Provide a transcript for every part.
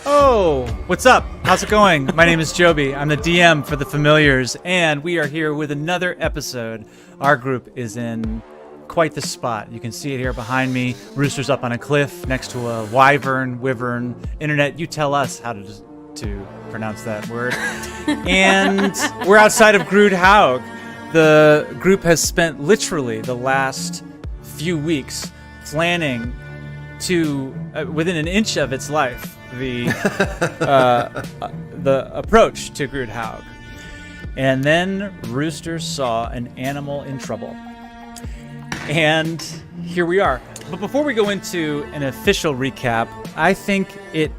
Oh, what's up? How's it going? My name is Joby. I'm the DM for The Familiars, and we are here with another episode. Our group is in quite the spot. You can see it here behind me. Rooster's up on a cliff next to a wyvern. Internet, you tell us how to pronounce that word. And we're outside of Grudd Haug. The group has spent literally the last few weeks planning to, within an inch of its life, the approach to Grudd Haug. And then Rooster saw an animal in trouble. And here we are. But before we go into an official recap, I think it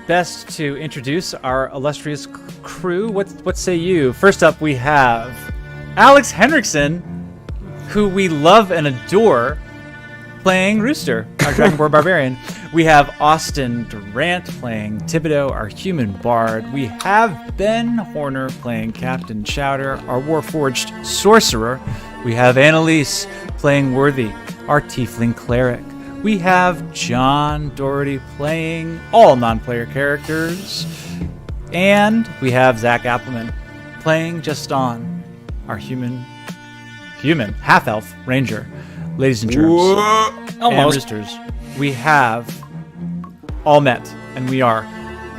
best to introduce our illustrious crew. What say you? First up, we have Alex Henriksen, who we love and adore, playing Rooster, our Dragonborn Barbarian. We have Austin Durant playing Thibodeau, our human bard. We have Ben Horner playing Captain Chowder, our Warforged sorcerer. We have Annalise playing Worthy, our tiefling cleric. We have John Doherty playing all non-player characters. And we have Zach Appleman playing Jestán, our human half-elf ranger. Ladies and germs, and roosters, we have all met, and we are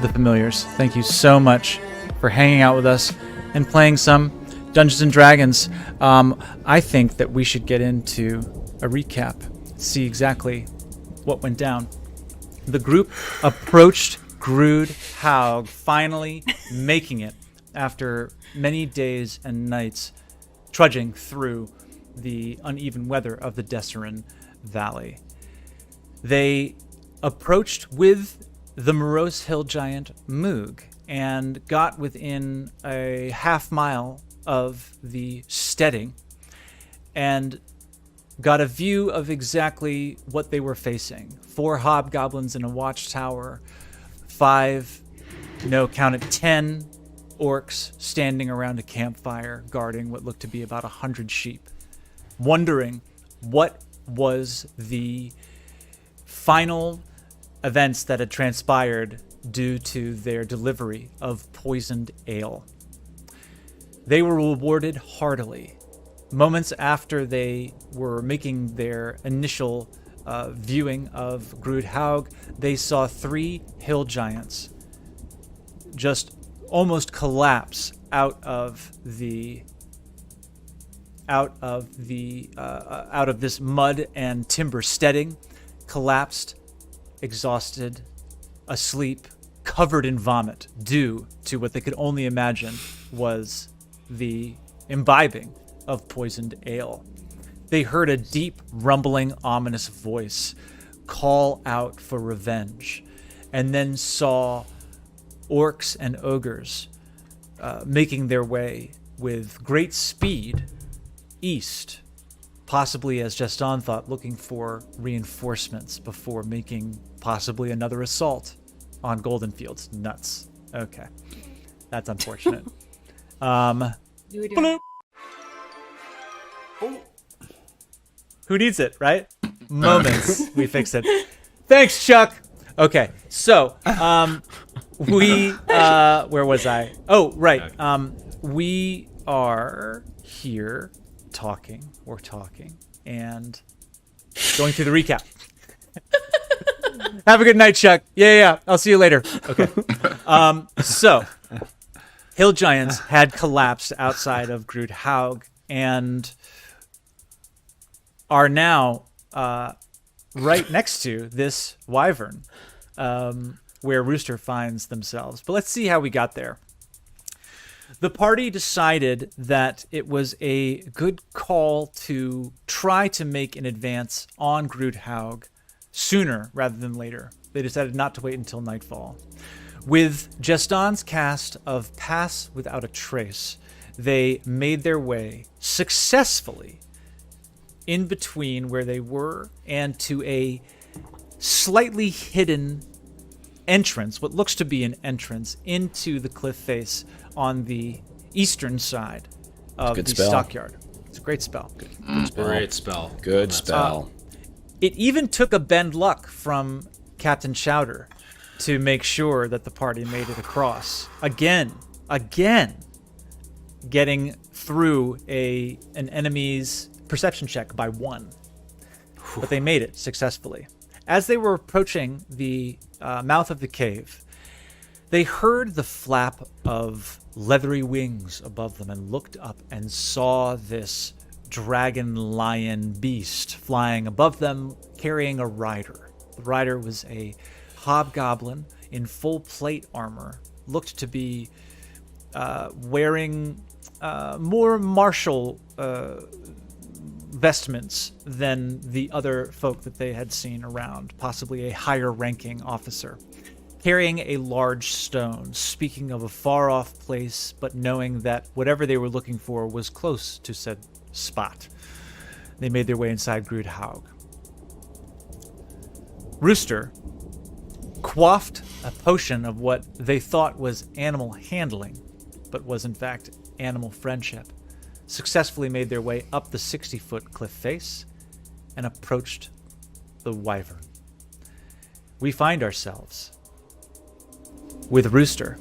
the Familiars. Thank you so much for hanging out with us and playing some Dungeons and Dragons. I think that we should get into a recap, see exactly what went down. The group approached Grudd Haug, finally making it after many days and nights trudging through the uneven weather of the Desserin Valley. They approached with the morose hill giant Moog and got within a half mile of the steading and got a view of exactly what they were facing. 4 hobgoblins in a watchtower, 10 orcs standing around a campfire guarding what looked to be about 100 sheep, wondering what was the final events that had transpired due to their delivery of poisoned ale. They were rewarded heartily. Moments after they were making their initial viewing of Grudd Haug, they saw 3 hill giants just almost collapse out of this mud and timber steading, collapsed, exhausted, asleep, covered in vomit, due to what they could only imagine was the imbibing of poisoned ale. They heard a deep, rumbling, ominous voice call out for revenge, and then saw orcs and ogres making their way with great speed east, possibly, as Jestán thought, looking for reinforcements before making possibly another assault on Golden Fields. Nuts. Okay. That's unfortunate. Bloop. Who needs it, right? Moments. We fixed it. Thanks, Chuck. Okay, so where was I? Oh, right. We are here talking, and going through the recap. Have a good night, Chuck. Yeah. I'll see you later. Okay. So, hill giants had collapsed outside of Grudd Haug and are now right next to this wyvern, where Rooster finds themselves. But let's see how we got there. The party decided that it was a good call to try to make an advance on Grudd Haug sooner rather than later. They decided not to wait until nightfall. With Jestán's cast of Pass Without a Trace, they made their way successfully in between where they were and to a slightly hidden entrance, what looks to be an entrance into the cliff face on the eastern side of the stockyard. It's a great spell. Good spell. It even took a bend luck from Captain Chowder to make sure that the party made it across. Again, getting through an enemy's perception check by 1. But they made it successfully. As they were approaching the mouth of the cave, they heard the flap of leathery wings above them and looked up and saw this dragon lion beast flying above them, carrying a rider. The rider was a hobgoblin in full plate armor, looked to be wearing more martial vestments than the other folk that they had seen around, possibly a higher ranking officer, carrying a large stone, speaking of a far off place, but knowing that whatever they were looking for was close to said spot. They made their way inside Grudd Haug. Rooster quaffed a potion of what they thought was animal handling, but was in fact animal friendship, successfully made their way up the 60-foot cliff face and approached the Wyvern. We find ourselves with Rooster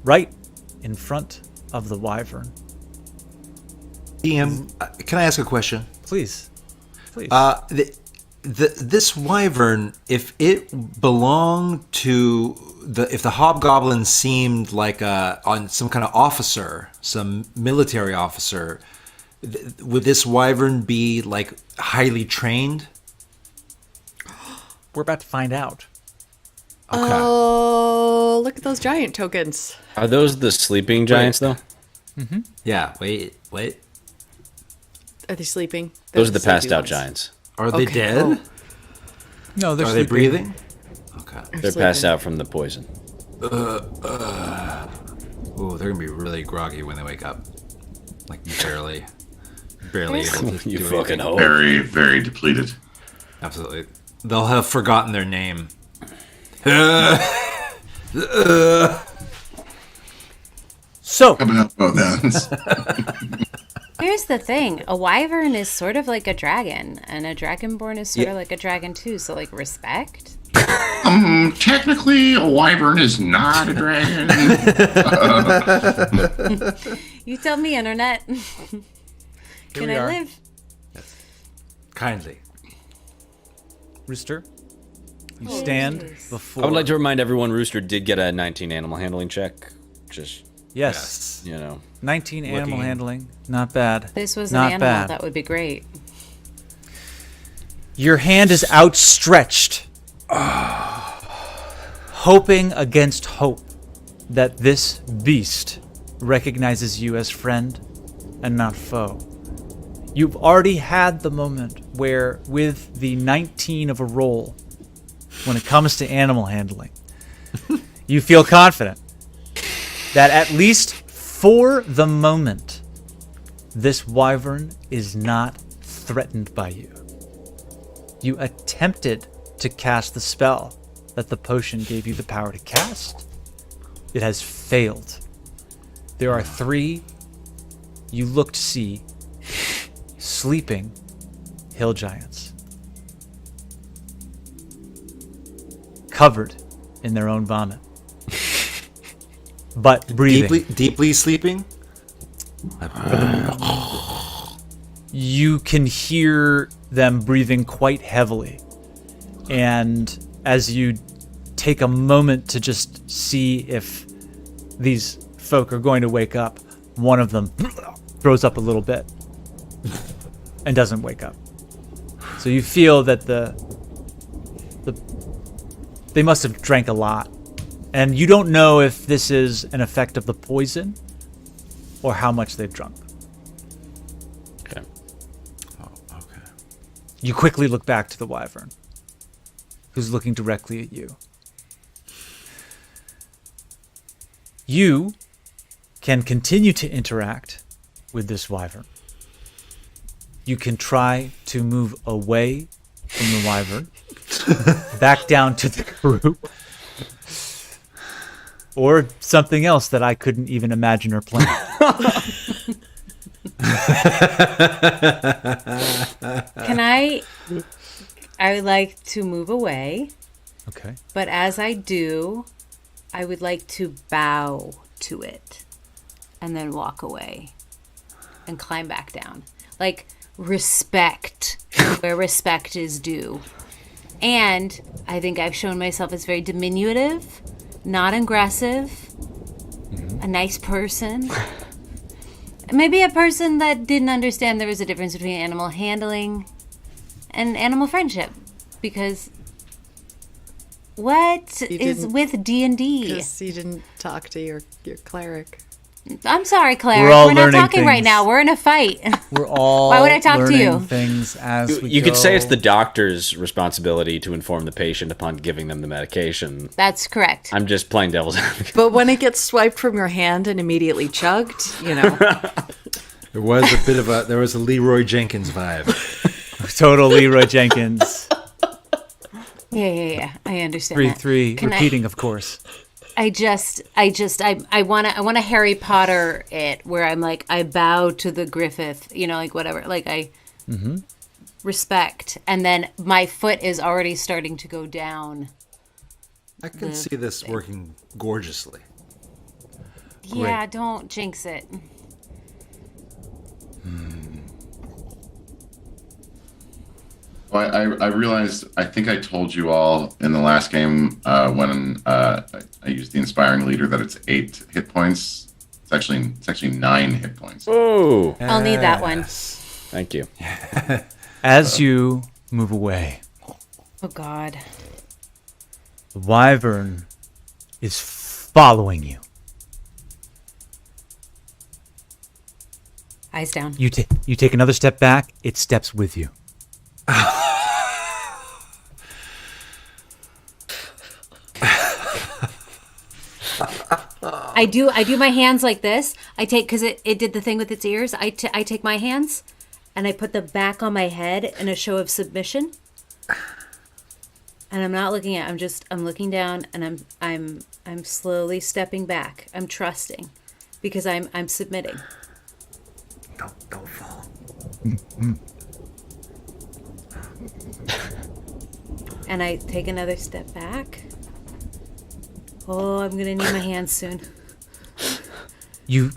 right in front of the Wyvern. DM, can I ask a question? Please. This Wyvern, if it belonged to if the hobgoblin seemed like on some kind of officer, some military officer, would this Wyvern be like highly trained? We're about to find out. Okay. Oh, look at those giant tokens. Are those the sleeping giants, though? Mm-hmm. Yeah, wait. Are they sleeping? Those are the sleepy passed out ones. giants. Are they dead? Oh. No, they're Are sleeping. they breathing? Okay. They're passed out from the poison. Ooh, they're gonna be really groggy when they wake up. Like barely able to You do fucking anything. hope. Very, very depleted. Absolutely. They'll have forgotten their name. So, How about that? Here's the thing. A wyvern is sort of like a dragon, and a dragonborn is sort of like a dragon too, so like respect. Technically, a wyvern is not a dragon. You tell me, internet. Can we I are. live? Kindly. Rooster, you stand jeez. before... I would like to remind everyone Rooster did get a 19 animal handling check. Just, Yes. you know. 19 animal Looking. handling. Not bad. This was Not an animal. bad. That would be great. Your hand is outstretched, hoping against hope that this beast recognizes you as friend and not foe. You've already had the moment where, with the 19 of a roll, when it comes to animal handling, you feel confident that at least for the moment, this wyvern is not threatened by you. You attempted to cast the spell that the potion gave you the power to cast. It has failed. There are 3 you look to see sleeping hill giants, covered in their own vomit, but breathing. Deeply sleeping? You can hear them breathing quite heavily. And as you take a moment to just see if these folk are going to wake up, one of them throws up a little bit and doesn't wake up. So you feel that they must have drank a lot. And you don't know if this is an effect of the poison or how much they've drunk. Okay. Oh, okay. You quickly look back to the wyvern, who's looking directly at you. You can continue to interact with this wyvern. You can try to move away from the wyvern, back down to the group, or something else that I couldn't even imagine or plan. Can I would like to move away Okay. But as I do, I would like to bow to it and then walk away and climb back down. Like, respect where respect is due. And I think I've shown myself as very diminutive, not aggressive, a nice person. Maybe a person that didn't understand there was a difference between animal handling and animal friendship. Because what is with D&D? Because you didn't talk to your cleric. I'm sorry, Claire. We're all We're not learning talking right things. now. We're in a fight. We're all Why would I talk to learning you? things as we You go. could say it's the doctor's responsibility to inform the patient upon giving them the medication. That's correct. I'm just playing devil's advocate. But when it gets swiped from your hand and immediately chugged, you know. There was a Leroy Jenkins vibe. Total Leroy Jenkins. Yeah. I understand 3-3, Can repeating, of course. I want to Harry Potter it where I'm like, I bow to the Griffith, like whatever. Like I respect. And then my foot is already starting to go down. I can see this working gorgeously. Yeah, don't jinx it. Well, I realized, I think I told you all in the last game when I used the Inspiring Leader that it's 8 hit points. It's actually 9 hit points. Oh, I'll need that one. thank you. As you move away, Oh, God. the Wyvern is following you. Eyes down. You take another step back, it steps with you. I do my hands like this. I take, because it did the thing with its ears. I take my hands and I put the back on my head in a show of submission. And I'm not looking at, I'm looking down and I'm slowly stepping back. I'm trusting because I'm submitting. Don't fall. And I take another step back. Oh, I'm going to need my hands soon. You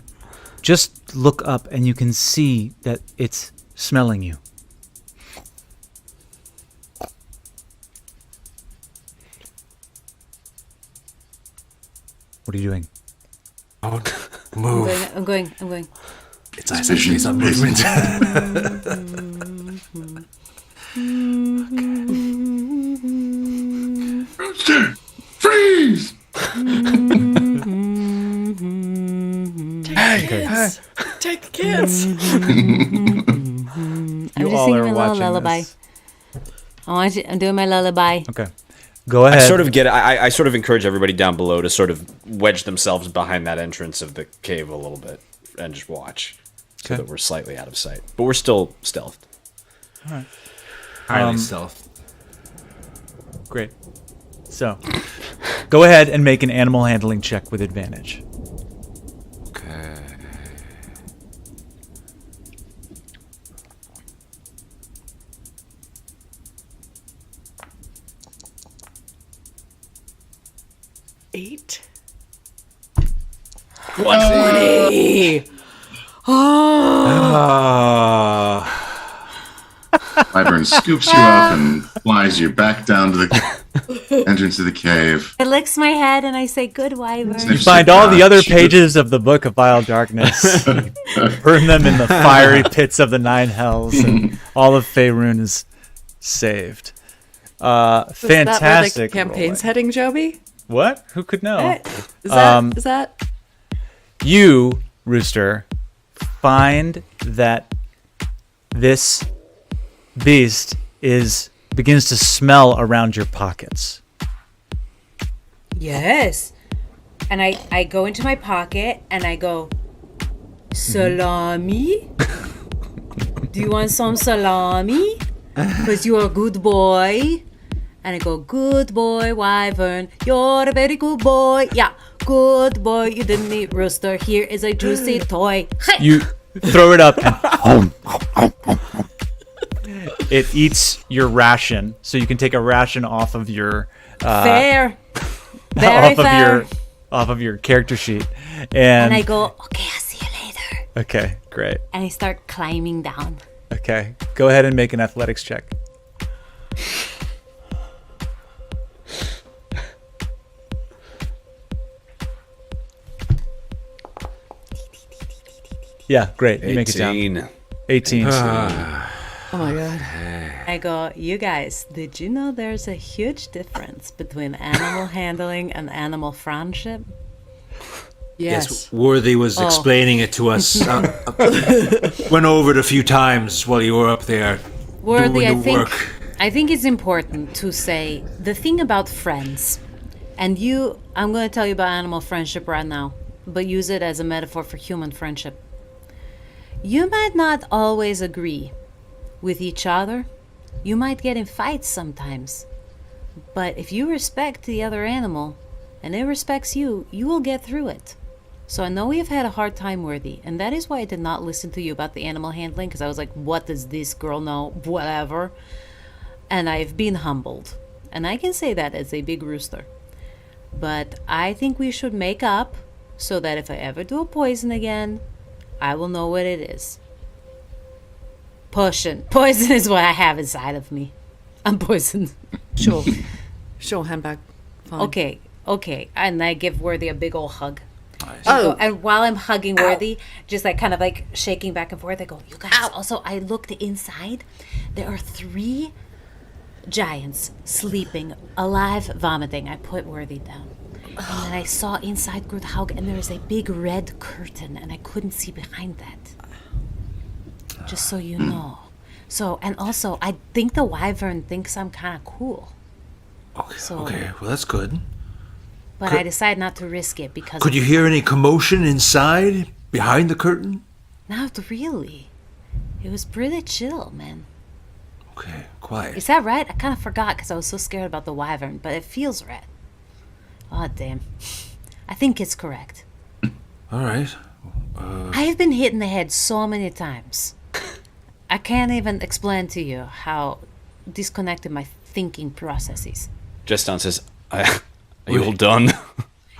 just look up and you can see that it's smelling you. What are you doing? Don't move. I'm going. Its eyes have face on movement. Rooster, freeze! Take the kids. I'm just all singing are my little watching lullaby. this. I'm doing my lullaby. Okay. Go ahead. I sort of encourage everybody down below to sort of wedge themselves behind that entrance of the cave a little bit and just watch so Okay. that we're slightly out of sight. But we're still stealthed. Highly stealth. Great. So, go ahead and make an animal handling check with advantage. Okay. Eight. Wyvern scoops you up and flies you back down to the entrance of the cave. It licks my head and I say, "Good Wyvern." Sniffs Find your all the crotch. other pages of the Book of Vile Darkness. Burn them in the fiery pits of the Nine Hells, and all of Faerun is saved. Is that where Fantastic. the campaign's rolling. heading, Joby? What? Who could know? Is that? You, Rooster, find that this beast begins to smell around your pockets. Yes. And I go into my pocket and I go, "Salami? Do you want some salami? Because you're a good boy." And I go, "Good boy, Wyvern. You're a very good boy. Yeah, good boy. You didn't eat Rooster. Here is a juicy toy." You throw it up and it eats your ration, so you can take a ration off of your Fair. Very fair. Off of your character sheet. And I go, okay, I'll see you later. Okay, great. And I start climbing down. Okay, go ahead and make an athletics check. Yeah, great. You make it down. 18. Oh my god. I go, you guys, did you know there's a huge difference between animal handling and animal friendship? Yes. Worthy was explaining it to us. Went over it a few times while you were up there Worthy, doing the work. I think it's important to say the thing about friends, and I'm going to tell you about animal friendship right now, but use it as a metaphor for human friendship. You might not always agree with each other. You might get in fights sometimes. But if you respect the other animal and it respects you, you will get through it. So I know we've had a hard time, Worthy, and that is why I did not listen to you about the animal handling, because I was like, what does this girl know? Whatever. And I've been humbled. And I can say that as a big rooster. But I think we should make up so that if I ever do a poison again, I will know what it is. Poison is what I have inside of me. I'm poisoned. Show handbag. Fine. Okay. And I give Worthy a big old hug. Nice. Oh. And while I'm hugging Worthy, just like kind of like shaking back and forth, I go, you guys, also, I looked inside. There are 3 giants sleeping, alive, vomiting. I put Worthy down. And then I saw inside Grudd Haug, and there was a big red curtain, and I couldn't see behind that. Just so you know. So, and also, I think the Wyvern thinks I'm kind of cool. Okay, well, that's good. But I decided not to risk it because... Could you hear any commotion inside, behind the curtain? Not really. It was pretty chill, man. Okay, quiet. Is that right? I kind of forgot because I was so scared about the Wyvern, but it feels right. Oh, damn. I think it's correct. All right. I have been hit in the head so many times. I can't even explain to you how disconnected my thinking process is. Jestán says, are you all done?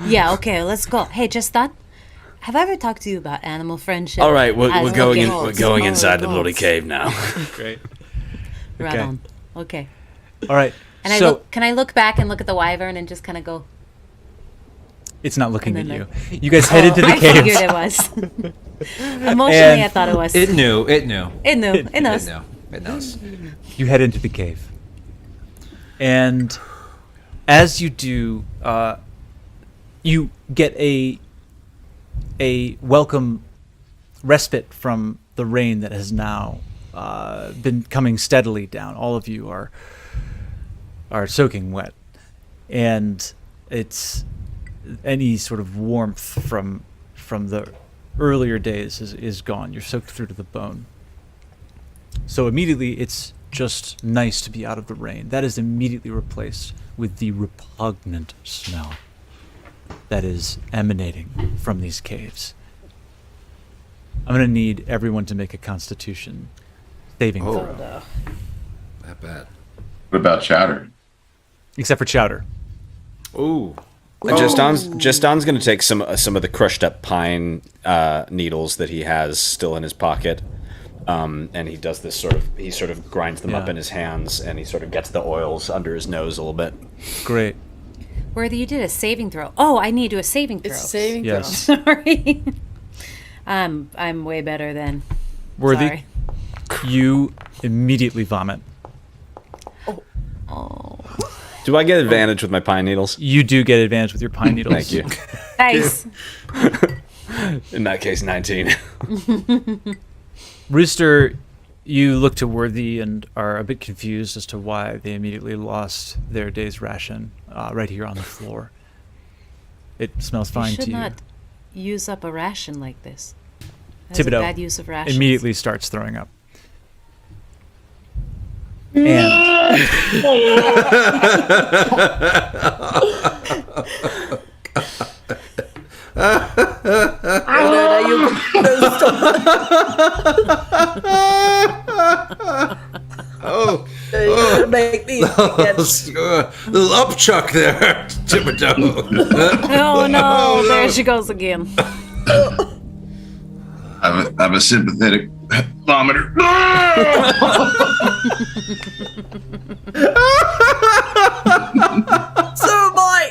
Yeah, okay, let's go. Hey, Jestán, have I ever talked to you about animal friendship? All right, we're As- going okay. in. We're going inside the bloody cave now. Great. Right Okay. on. Okay. All right. And so can I look back and look at the Wyvern and just kind of go, it's not looking at And you. then You guys head into the I cave. figured it was. Emotionally, And I thought it was. It knew. It knows. It knows. You head into the cave. And as you do, you get a welcome respite from the rain that has now been coming steadily down. All of you are soaking wet, and it's any sort of warmth from the earlier days is gone. You're soaked through to the bone. So immediately it's just nice to be out of the rain. That is immediately replaced with the repugnant smell that is emanating from these caves. I'm going to need everyone to make a constitution saving throw. That bad. What about Chowder? Except for Chowder. Ooh. Jestán's going to take some of the crushed up pine needles that he has still in his pocket, and he does this he sort of grinds them up in his hands, and he sort of gets the oils under his nose a little bit. Great. Worthy, you did a saving throw. Oh, I need to do a saving throw. It's saving Yes. Sorry. I'm way better than. Worthy, Sorry. you immediately vomit. Oh. Do I get advantage with my pine needles? You do get advantage with your pine needles. Thank you. Nice. In that case, 19. Rooster, you look to Worthy and are a bit confused as to why they immediately lost their day's ration right here on the floor. It smells You fine should to you. not use up a ration like this. That's a Thibodeau bad use of rations. immediately starts throwing up. And Make these Little upchuck there, Thibodeau. Oh no, there she goes again. I'm a sympathetic vomiter. So boy.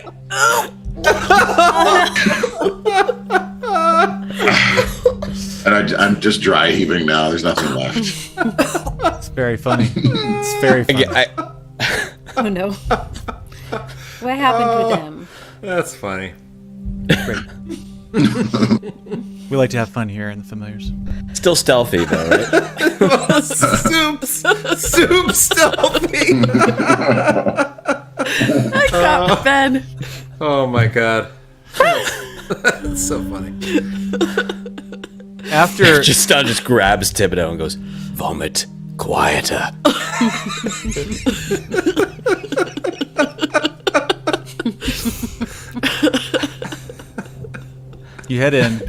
And I'm just dry heaving now. There's nothing left. It's very funny. It's very funny. Oh no. What happened to them? That's funny. Great. We like to have fun here in the Familiars. Still stealthy though, right? Soup stealthy. I got Ben. Oh my god. That's so funny. After Jestán just grabs Thibodeau and goes, "Vomit quieter." you head in,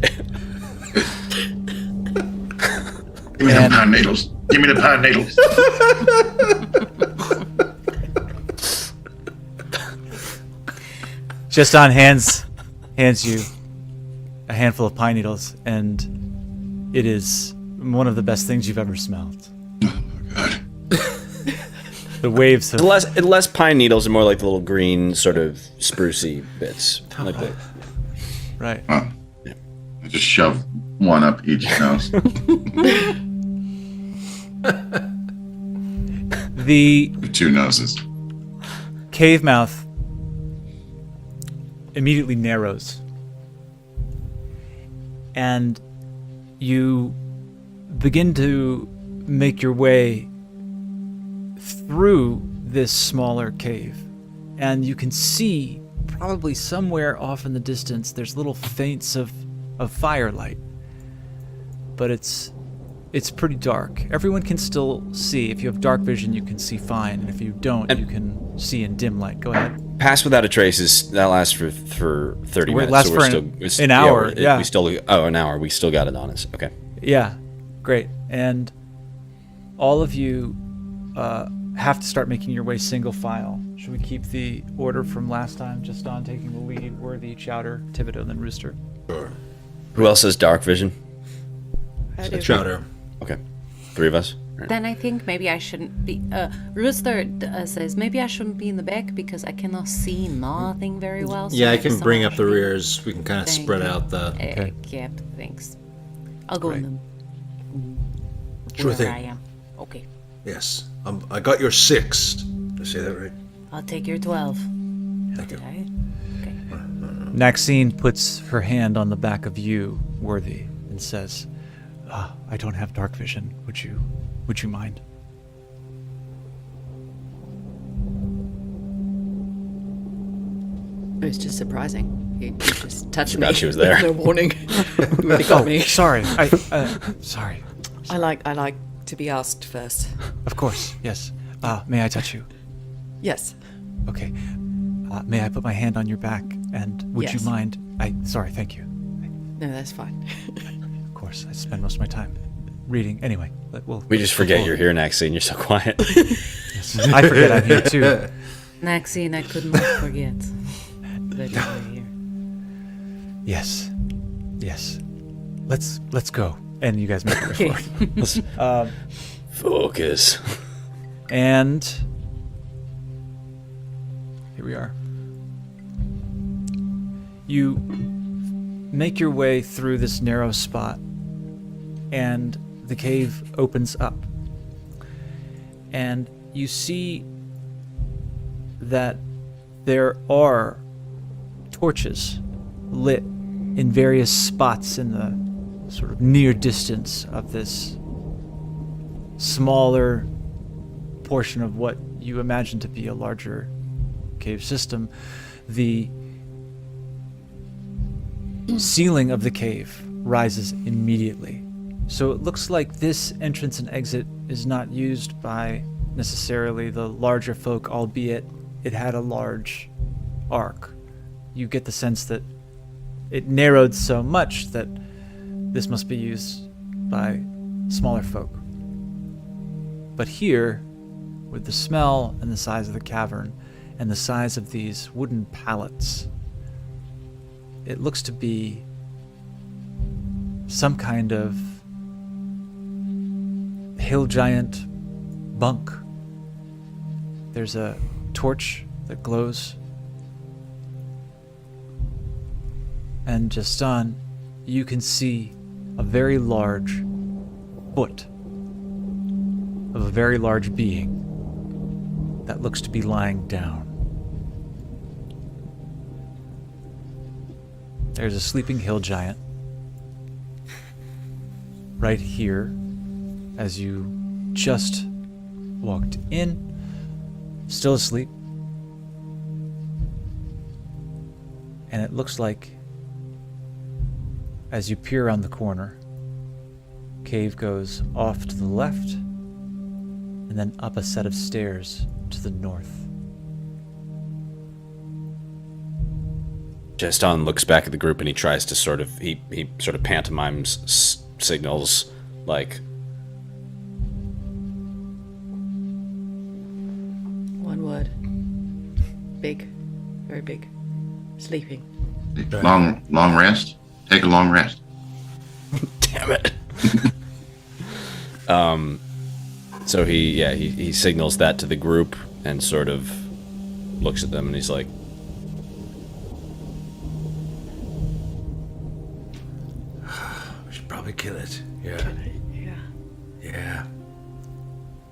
Give me the pine needles. Give me the pine needles. Jestán hands you a handful of pine needles, and it is one of the best things you've ever smelled. God. The waves have Less pine needles and more like the little green sort of sprucey bits. Like the, right. I just shove one up each nose. The Two noses. cave mouth immediately narrows, and you begin to make your way through this smaller cave, and you can see probably somewhere off in the distance there's little feints of firelight, but it's pretty dark. Everyone can still see. If you have dark vision, you can see fine, and if you don't, you can see in dim light. Go ahead. Pass without a trace that lasts for 30 It minutes. lasts so for an hour, yeah. We still an hour. We still got it on us. Okay. Yeah, great. And all of you have to start making your way single file. Should we keep the order from last time? Jestán taking the lead, Worthy, Chowder, Thibodeau, and then Rooster. Who else has dark vision? Chowder. Okay. 3 of us. Right. Then I think maybe I shouldn't be. Rooster says maybe I shouldn't be in the back because I cannot see nothing very well. So Yeah, I maybe can someone bring up the should be- rears. We can kind of Thank spread you. out the. Yep, thanks. I'll go in them. Sure wherever I thing. am. Okay. Yes. I got your 6. Did I say that right? I'll take your 12. Thank you. Right? Okay. Maxine puts her hand on the back of you, Worthy, and says, I don't have dark vision. Would you mind? It was just surprising. He just touched me. Forgot she was there. No warning. Really got me. Sorry. Sorry. I like to be asked first. Of course, yes. May I touch you? Yes. Okay. May I put my hand on your back? And would you Yes. mind? Sorry, thank you. No, that's fine. Of course, I spend most of my time reading. Anyway, We just forget you're here, Maxine. You're so quiet. I forget I'm here too. Maxine, I could not forget that you were here. Yes. Let's go. And you guys make your way Okay. forward. Focus. And here we are. You make your way through this narrow spot, and the cave opens up. And you see that there are torches lit in various spots in the sort of near distance of this smaller portion of what you imagine to be a larger cave system. The ceiling of the cave rises immediately. So it looks like this entrance and exit is not used by necessarily the larger folk, albeit it had a large arc. You get the sense that it narrowed so much that this must be used by smaller folk. But here, with the smell and the size of the cavern and the size of these wooden pallets. It looks to be some kind of hill giant bunk. There's a torch that glows. And Jestán, you can see a very large foot of a very large being that looks to be lying down. There's a sleeping hill giant right here as you just walked in, still asleep. And it looks like as you peer around the corner, cave goes off to the left and then up a set of stairs to the north. Jestán looks back at the group and he tries to sort of he sort of pantomimes signals like One word. Big. Very big. Sleeping. Long rest. Take a long rest. damn it. So he signals that to the group and sort of looks at them and he's like, We should probably kill it. Yeah. Yeah. Yeah.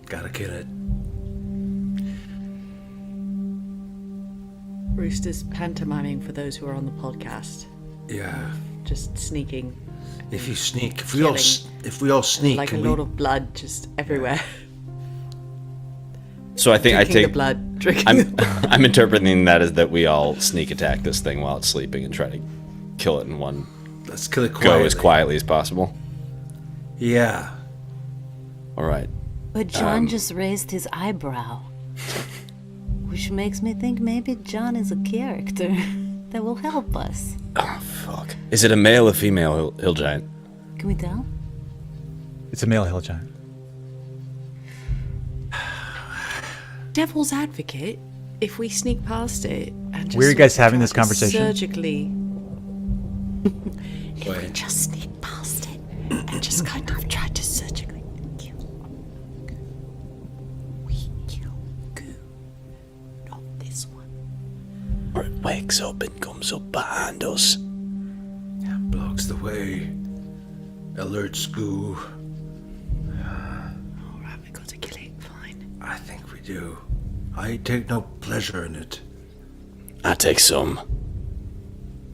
Gotta kill it. Rooster's pantomiming for those who are on the podcast. Yeah. Just sneaking. If you sneak, if Killing. we all sneak, Like a can lot we- of blood just everywhere. so I think I Drinking take the blood. Drinking the blood. I'm interpreting that as that we all sneak attack this thing while it's sleeping and try to kill it in one let's kill it go quietly. as quietly as possible. Yeah. All right. But John just raised his eyebrow, which makes me think maybe John is a character that will help us. Oh fuck. Is it a male or female hill giant? Can we tell? It's a male hill giant. Devil's advocate, if we sneak past it and just Where are you sort guys of having try this to conversation? Surgically. If we Wait. just sneak past it and just kind of try to surgically kill. We kill Goo, not this one. Or it wakes up and comes up behind us. Blocks the way. Alerts Goo. Alright, we got to kill it. Fine. I think we do. I take no pleasure in it. I take some.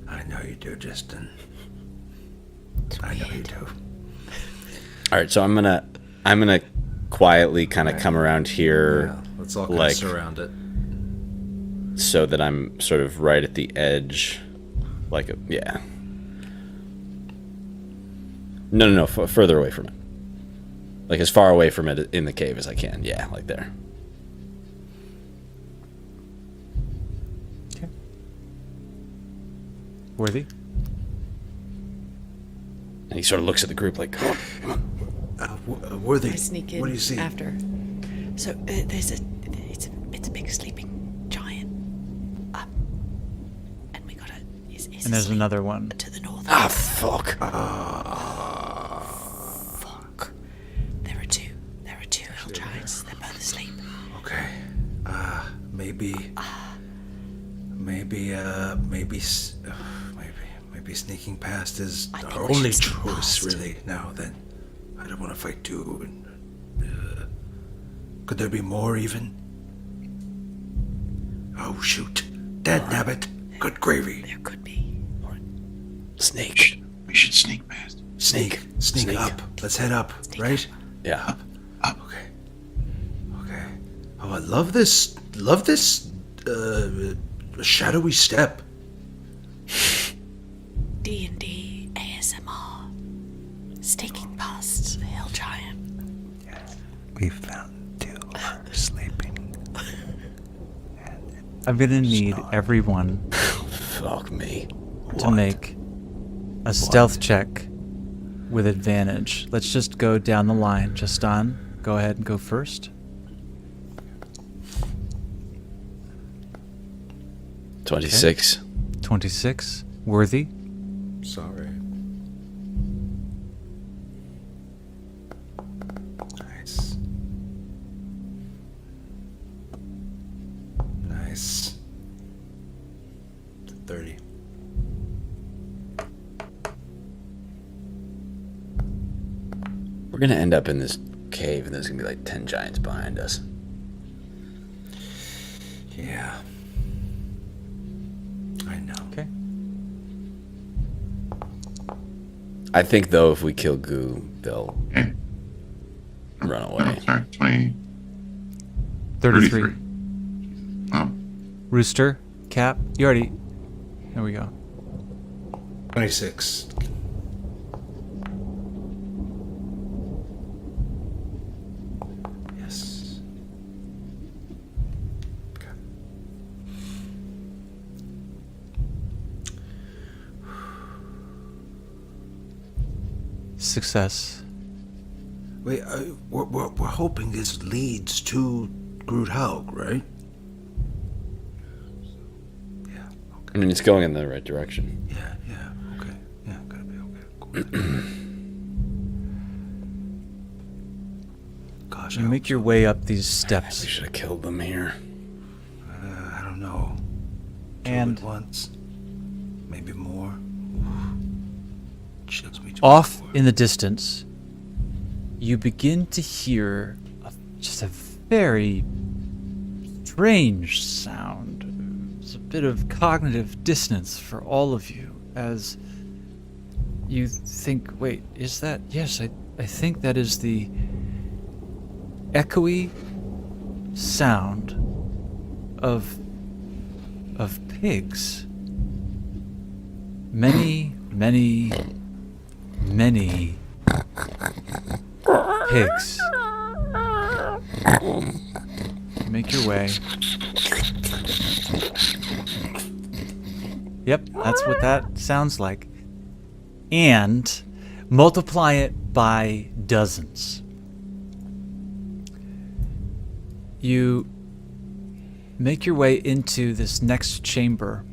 I know you do, Jestán. I know you do. All right, so I'm gonna quietly kind of come around here, Yeah, let's all like- surround it. so that I'm sort of right at the edge, yeah. No, further away from it, like as far away from it in the cave as I can. Yeah, like there. Okay. Worthy? And he sort of looks at the group like, oh, Worthy. I sneak in What do you see? after. So it's a big sleeping giant. And we gotta. He's And there's asleep another one. to the north. ah, fuck. Fuck. There are two hill giants. They're both asleep. Okay. Maybe sneaking past is I think our we only should sneak choice, past. really. Now then, I don't want to fight two. Could there be more, even? Oh shoot! Dead nabbit. Good gravy. There could be. Snake. We should sneak past. Sneak up. Let's head up. Right? Yeah. Okay. Oh, I love this. Shadowy step. D&D ASMR. Sneaking past the hill giant. We found two sleeping. I'm gonna need everyone Fuck me. to make a stealth check with advantage. Let's just go down the line. Jestán, go ahead and go first. 26. 26. Worthy. Sorry. Nice. Nice. 30. We're going to end up in this cave, and there's going to be like 10 giants behind us. Yeah. I know. Okay. I think, though, if we kill Goo, they'll Okay. run Oh, away. sorry, 20, 33. 33. Oh, Rooster. Cap. You already. There we go. 26. Yes. Okay. Success. Wait, we're hoping this leads to Grudd Haug, right? Yeah. I mean, it's going in the right direction. Yeah. Yeah. Okay. Yeah. Gotta be okay. Cool. Gosh, You make your way up these steps. We should have killed them here. I don't know. Two And at once, maybe more. Chills me to off my core. in the distance, you begin to hear just a very strange sound. It's a bit of cognitive dissonance for all of you as you think, wait, is that? Yes, I think that is the echoey sound of pigs. Many pigs. Make your way. Yep, that's what that sounds like. And multiply it by dozens. You make your way into this next chamber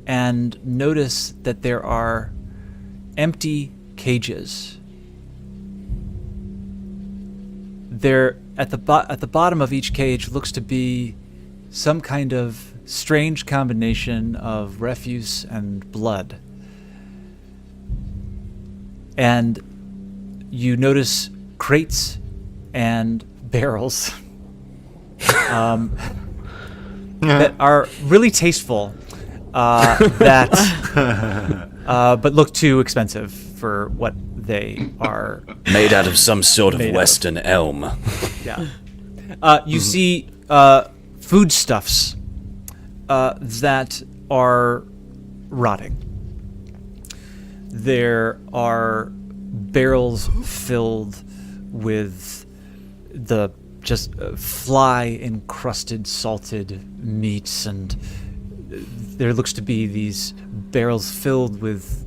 and notice that there are empty cages. There, at the bottom of each cage looks to be some kind of strange combination of refuse and blood. And you notice crates and barrels that are really tasteful, but look too expensive for what they are. Made out of some sort of Made out of. western elm. Yeah. You see foodstuffs that are rotting. There are barrels filled with the just fly-encrusted salted meats, and there looks to be these barrels filled with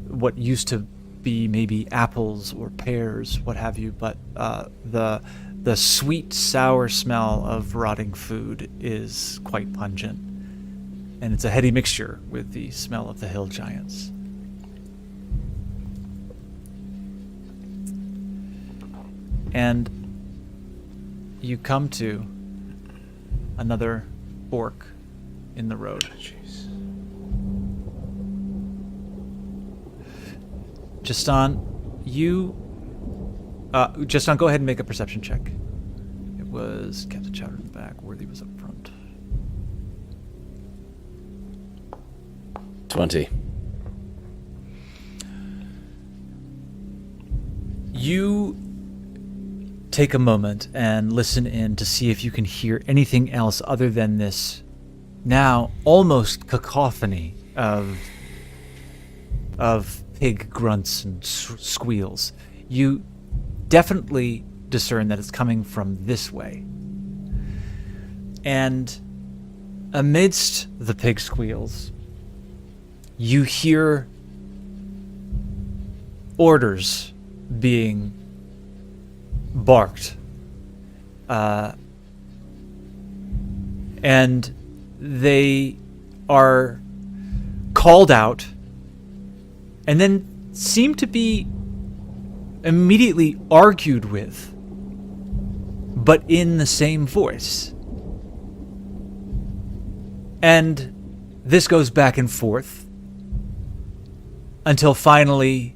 what used to be maybe apples or pears, what have you, but the sweet, sour smell of rotting food is quite pungent, and it's a heady mixture with the smell of the hill giants. And you come to another fork in the road. Jestán, Jestán, go ahead and make a perception check. It was Captain Chowder in the back. Worthy was up front. 20. You take a moment and listen in to see if you can hear anything else other than this now almost cacophony of pig grunts and squeals. You definitely discern that it's coming from this way. And amidst the pig squeals, you hear orders being barked. And they are called out and then seem to be immediately argued with, but in the same voice. And this goes back and forth until finally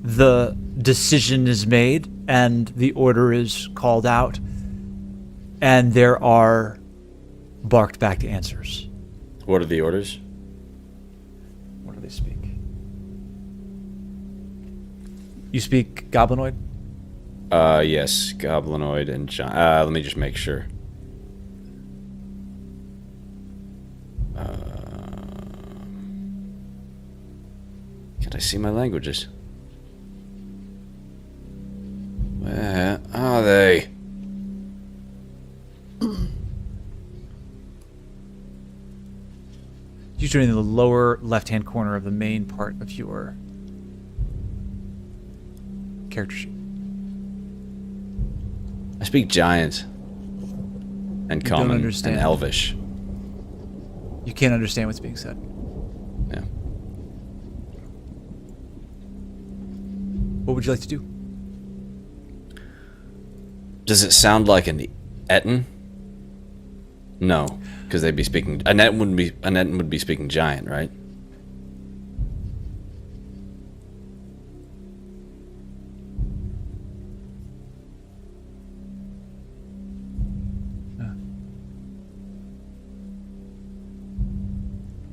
the decision is made and the order is called out, and there are barked back answers. What are the orders? What do they speak? You speak Goblinoid? Yes, Goblinoid and let me just make sure. Can't I see my languages? Where are they? Usually in the lower left-hand corner of the main part of your character sheet. I speak Giant and You don't Common understand. and Elvish. You can't understand what's being said. Yeah. What would you like to do? Does it sound like an Ettin? No, because they'd be speaking. An Ettin would be speaking Giant, right?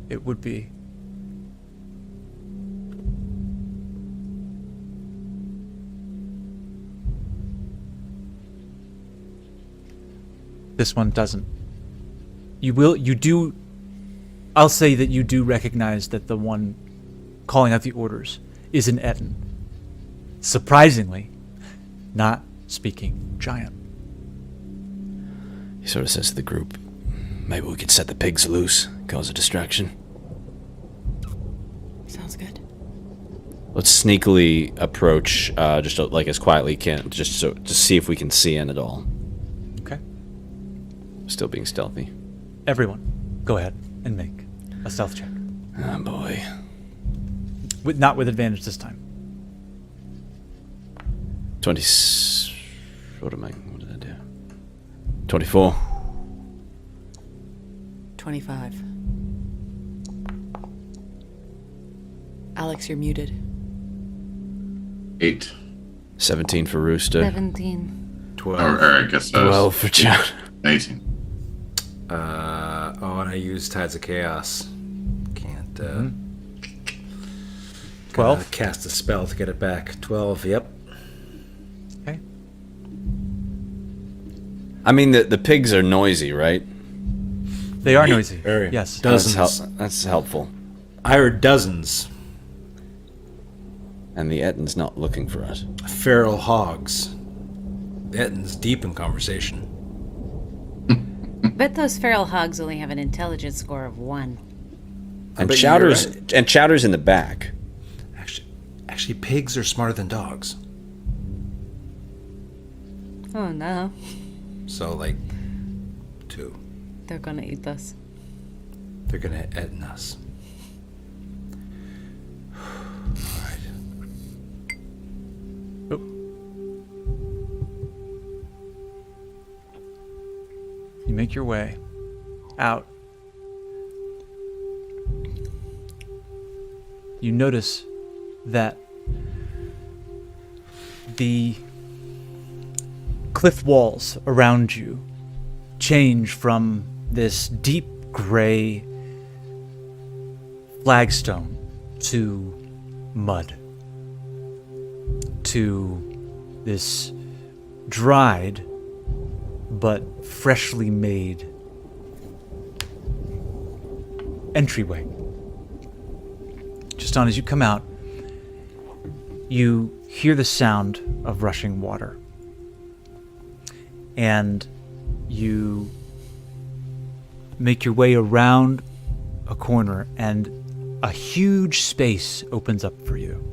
It would be. This one doesn't. You do. I'll say that you do recognize that the one calling out the orders is an Ettin. Surprisingly, not speaking Giant. He sort of says to the group, maybe we could set the pigs loose, cause a distraction. Sounds good. Let's sneakily approach, just like as quietly can, just see if we can see in at all. Okay. Still being stealthy. Everyone, go ahead and make a stealth check. Oh boy. Not with advantage this time. 20. What did I do? 24. 25. Alex, you're muted. 8. 17 for Rooster. 17. 12. Or I guess 12 for John. 18. And I used Tides of Chaos. Can't, 12. Cast a spell to get it back. 12, yep. Okay. I mean, the pigs are noisy, right? They are noisy. Very. Yes. Dozens. That's helpful. I heard dozens. And the Ettin's not looking for us. Feral hogs. Ettin's deep in conversation. Bet those feral hogs only have an intelligence score of 1. And bet Chowder's you're right. and Chowder's in the back. Actually, pigs are smarter than dogs. Oh no. So, like, 2. They're gonna eat us. They're gonna Ettin us. Alright. Oh. You make your way out. You notice that the cliff walls around you change from this deep gray flagstone to mud, to this dried but freshly made entryway. Just on as you come out, you hear the sound of rushing water. And you make your way around a corner, and a huge space opens up for you.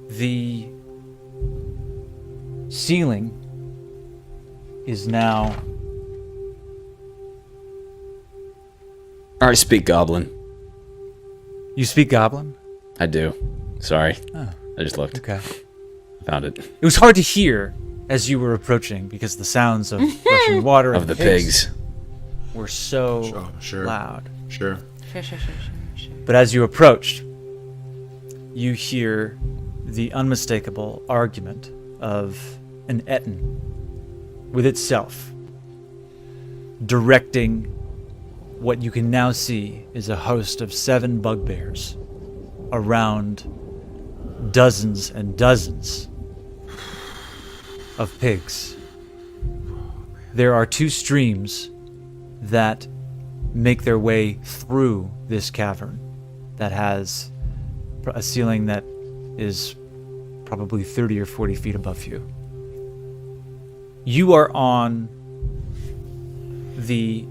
The ceiling is now I speak Goblin. You speak Goblin? I do. Sorry. I just looked. Okay. Found it. It was hard to hear as you were approaching because the sounds of rushing water Of the pigs. were so Sure. loud. Sure. Sure. But as you approached, you hear the unmistakable argument of an Ettin with itself, directing what you can now see is a host of 7 bugbears around dozens and dozens of pigs. There are 2 streams that make their way through this cavern that has a ceiling that is probably 30 or 40 feet above you. You are on the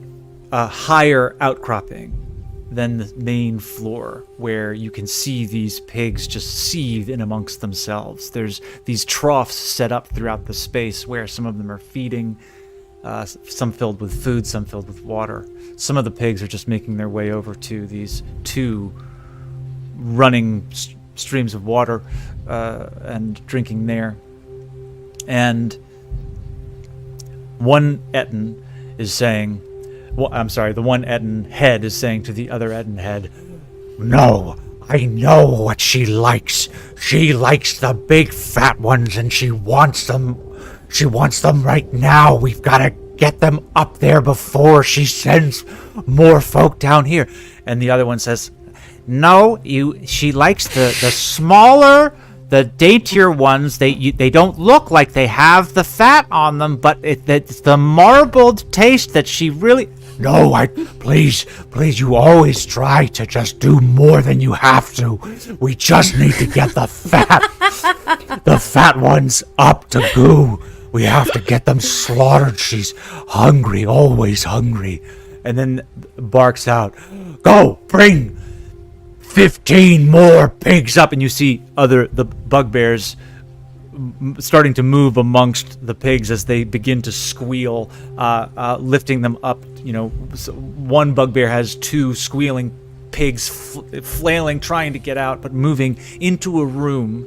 higher outcropping than the main floor, where you can see these pigs just seethe in amongst themselves. There's these troughs set up throughout the space where some of them are feeding, some filled with food, some filled with water. Some of the pigs are just making their way over to these 2 running streams of water and drinking there. And one Ettin is saying, the one Ettin head is saying to the other Ettin head, No, I know what she likes. She likes the big fat ones and she wants them. She wants them right now. We've got to get them up there before she sends more folk down here. and the other one says, no, she likes the smaller, the daintier ones. They don't look like they have the fat on them, but it's the marbled taste that she really... No, please, you always try to just do more than you have to. We just need to get the fat ones up to Goo. We have to get them slaughtered. She's hungry, always hungry. And then barks out, Go, bring 15 more pigs up. and you see the bugbears starting to move amongst the pigs as they begin to squeal, lifting them up. So one bugbear has 2 squealing pigs flailing, trying to get out, but moving into a room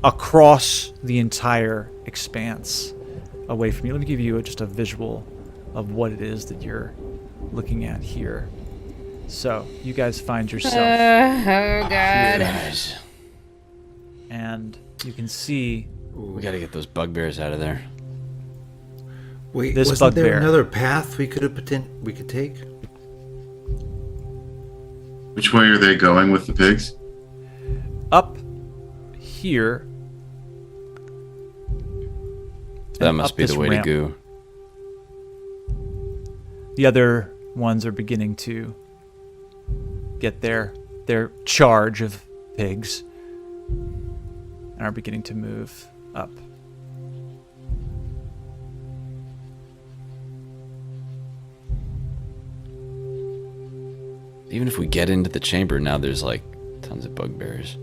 across the entire expanse away from you. Let me give you just a visual of what it is that you're looking at here. So you guys find yourself Oh god. and you can see We gotta get those bugbears out of there. Wait, This wasn't there bugbear. another path we could take? Which way are they going with the pigs? up here. That and must up be the this way ramp. to go. The other ones are beginning to get their charge of pigs and are beginning to move up. Even if we get into the chamber now, there's like tons of bugbears.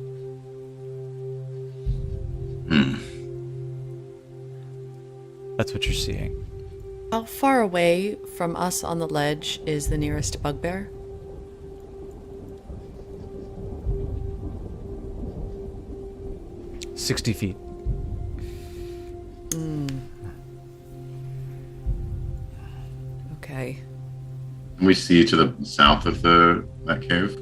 That's what you're seeing. How far away from us on the ledge is the nearest bugbear? – 60 feet. Okay. Can we see to the south of that cave?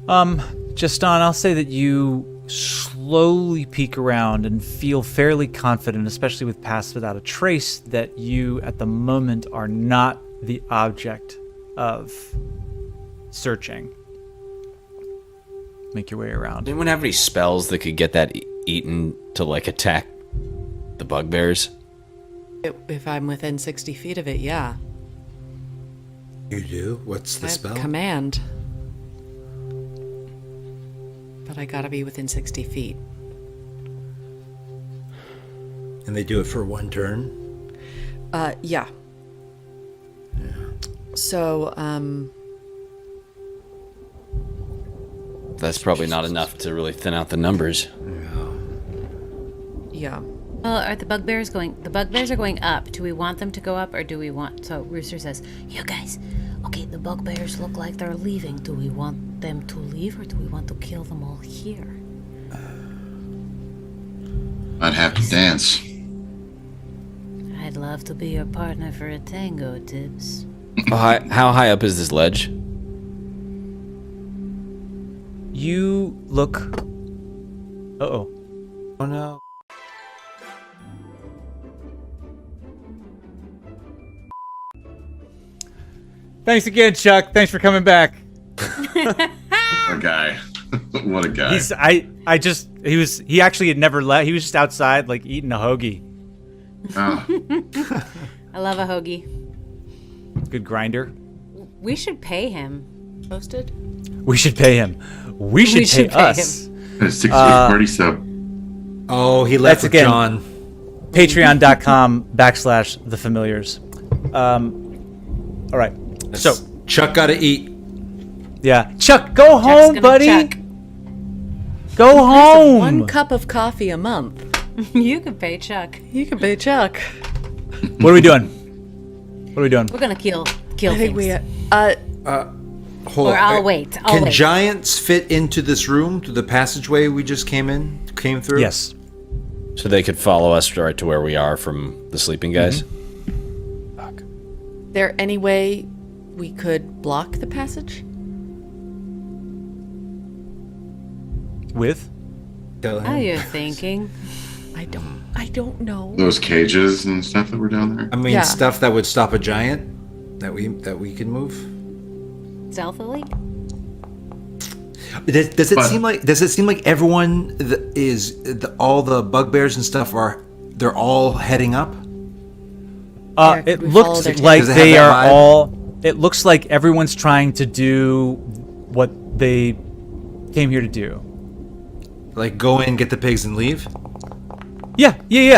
Jestán, I'll say that you slowly peek around and feel fairly confident, especially with Pass Without a Trace, that you at the moment are not the object of searching. Make your way around. Anyone have any spells that could get that Ettin to like attack the bugbears? If I'm within 60 feet of it, yeah. You do? What's the I have spell? command. But I gotta be within 60 feet. And they do it for 1 turn? Yeah. So, That's probably not enough to really thin out the numbers. yeah. Well, are the bugbears going? The bugbears are going up. Do we want them to go up, or do we want? So Rooster says, "You guys, okay. The bugbears look like they're leaving. Do we want them to leave, or do we want to kill them all here?" I'd have to dance. I'd love to be your partner for a tango, Tibbs. How high up is this ledge? You look. Uh-oh. Oh no. Thanks again, Chuck. Thanks for coming back. What a guy. What a guy. He actually had never left. He was just outside, like, eating a hoagie. Oh, I love a hoagie. Good grinder. We should pay him. Posted? We should pay him. We should pay pay us. a 6 week party sub. Oh, he left That's with again- John. Patreon.com/thefamiliars. All right. So, Chuck got to eat. yeah. Chuck, go Chuck's home, gonna buddy. check. Go home. 1 cup of coffee a month. You can pay Chuck. You can pay Chuck. What are we doing? What are we doing? We're gonna kill I things. think we. Hold Or on. I'll wait. I'll Can wait. giants fit into this room through the passageway we just came through? Yes. So they could follow us right to where we are from the sleeping guys? There any way we could block the passage? With? Tell Now him. you're thinking. I don't know. Those cages and stuff that were down there. I mean, Yeah. stuff that would stop a giant that we can move. Stealthily? Does it But- seem like everyone all the bugbears and stuff they're all heading up? Yeah, could It we follow looks their like Does it have they that are vibe? all. It looks like everyone's trying to do what they came here to do. Like go in, get the pigs, and leave. Yeah.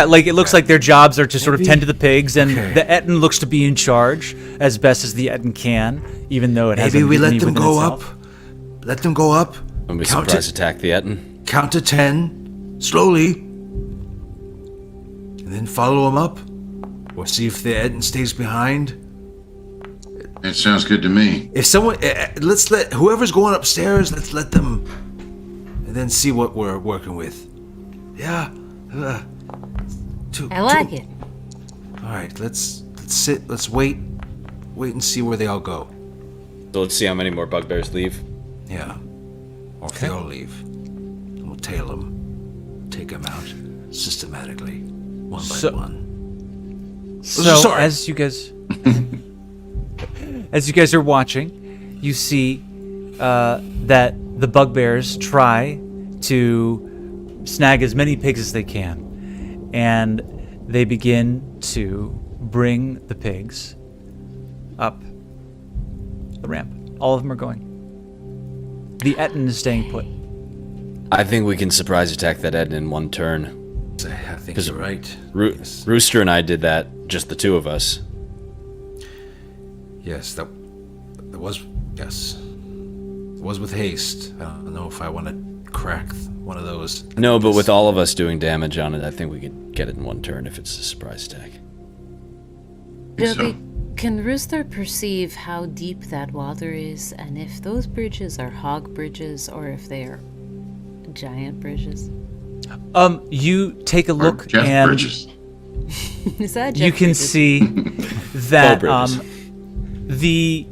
Like it looks like their jobs are to sort of Maybe- tend to the pigs, and Okay. the Ettin looks to be in charge as best as the Ettin can, even though it Maybe hasn't we let beaten them within go itself. up. Let them go up. And we Count surprise to, attack the Ettin? count to 10, slowly, and then follow them up. Or see if the Ettin stays behind. It sounds good to me. If someone, let's let whoever's going upstairs. Let's let them, and then see what we're working with. Yeah. I like it. All right. Let's sit. Let's wait and see where they all go. So let's see how many more bugbears leave. Yeah. Or if they all leave, and we'll tail them, take them out systematically, one by So- one. So Sorry. as you guys are watching, you see that the bugbears try to snag as many pigs as they can, and they begin to bring the pigs up the ramp. All of them are going. The Ettin is staying put. I think we can surprise attack that Ettin in one turn. I think 'Cause you're right. Yes. Rooster and I did that, just the two of us. Yes, that was yes. It was with haste. I don't know if I want to crack one of those. No, but with all of us doing damage on it, I think we could get it in one turn if it's a surprise attack. Joby, can Rooster perceive how deep that water is, and if those bridges are hog bridges or if they are giant bridges? You take a look Jeff and Bridges. Is that you Jeff can Bridges? see that Bridges. the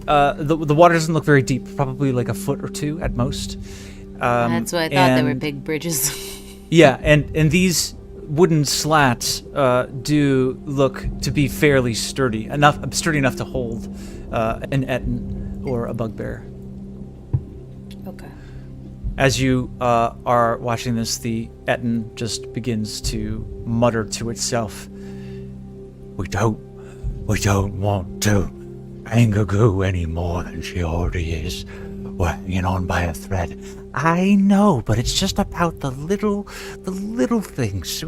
water doesn't look very deep, probably like a foot or two at most. That's what I thought. They were and- big bridges. Yeah, and these wooden slats do look to be fairly sturdy enough to hold an Ettin or a bugbear. Okay. As you are watching this, the Ettin just begins to mutter to itself. We don't want to anger Goo any more than she already is. We're hanging on by a thread. I know, but it's just about the little things.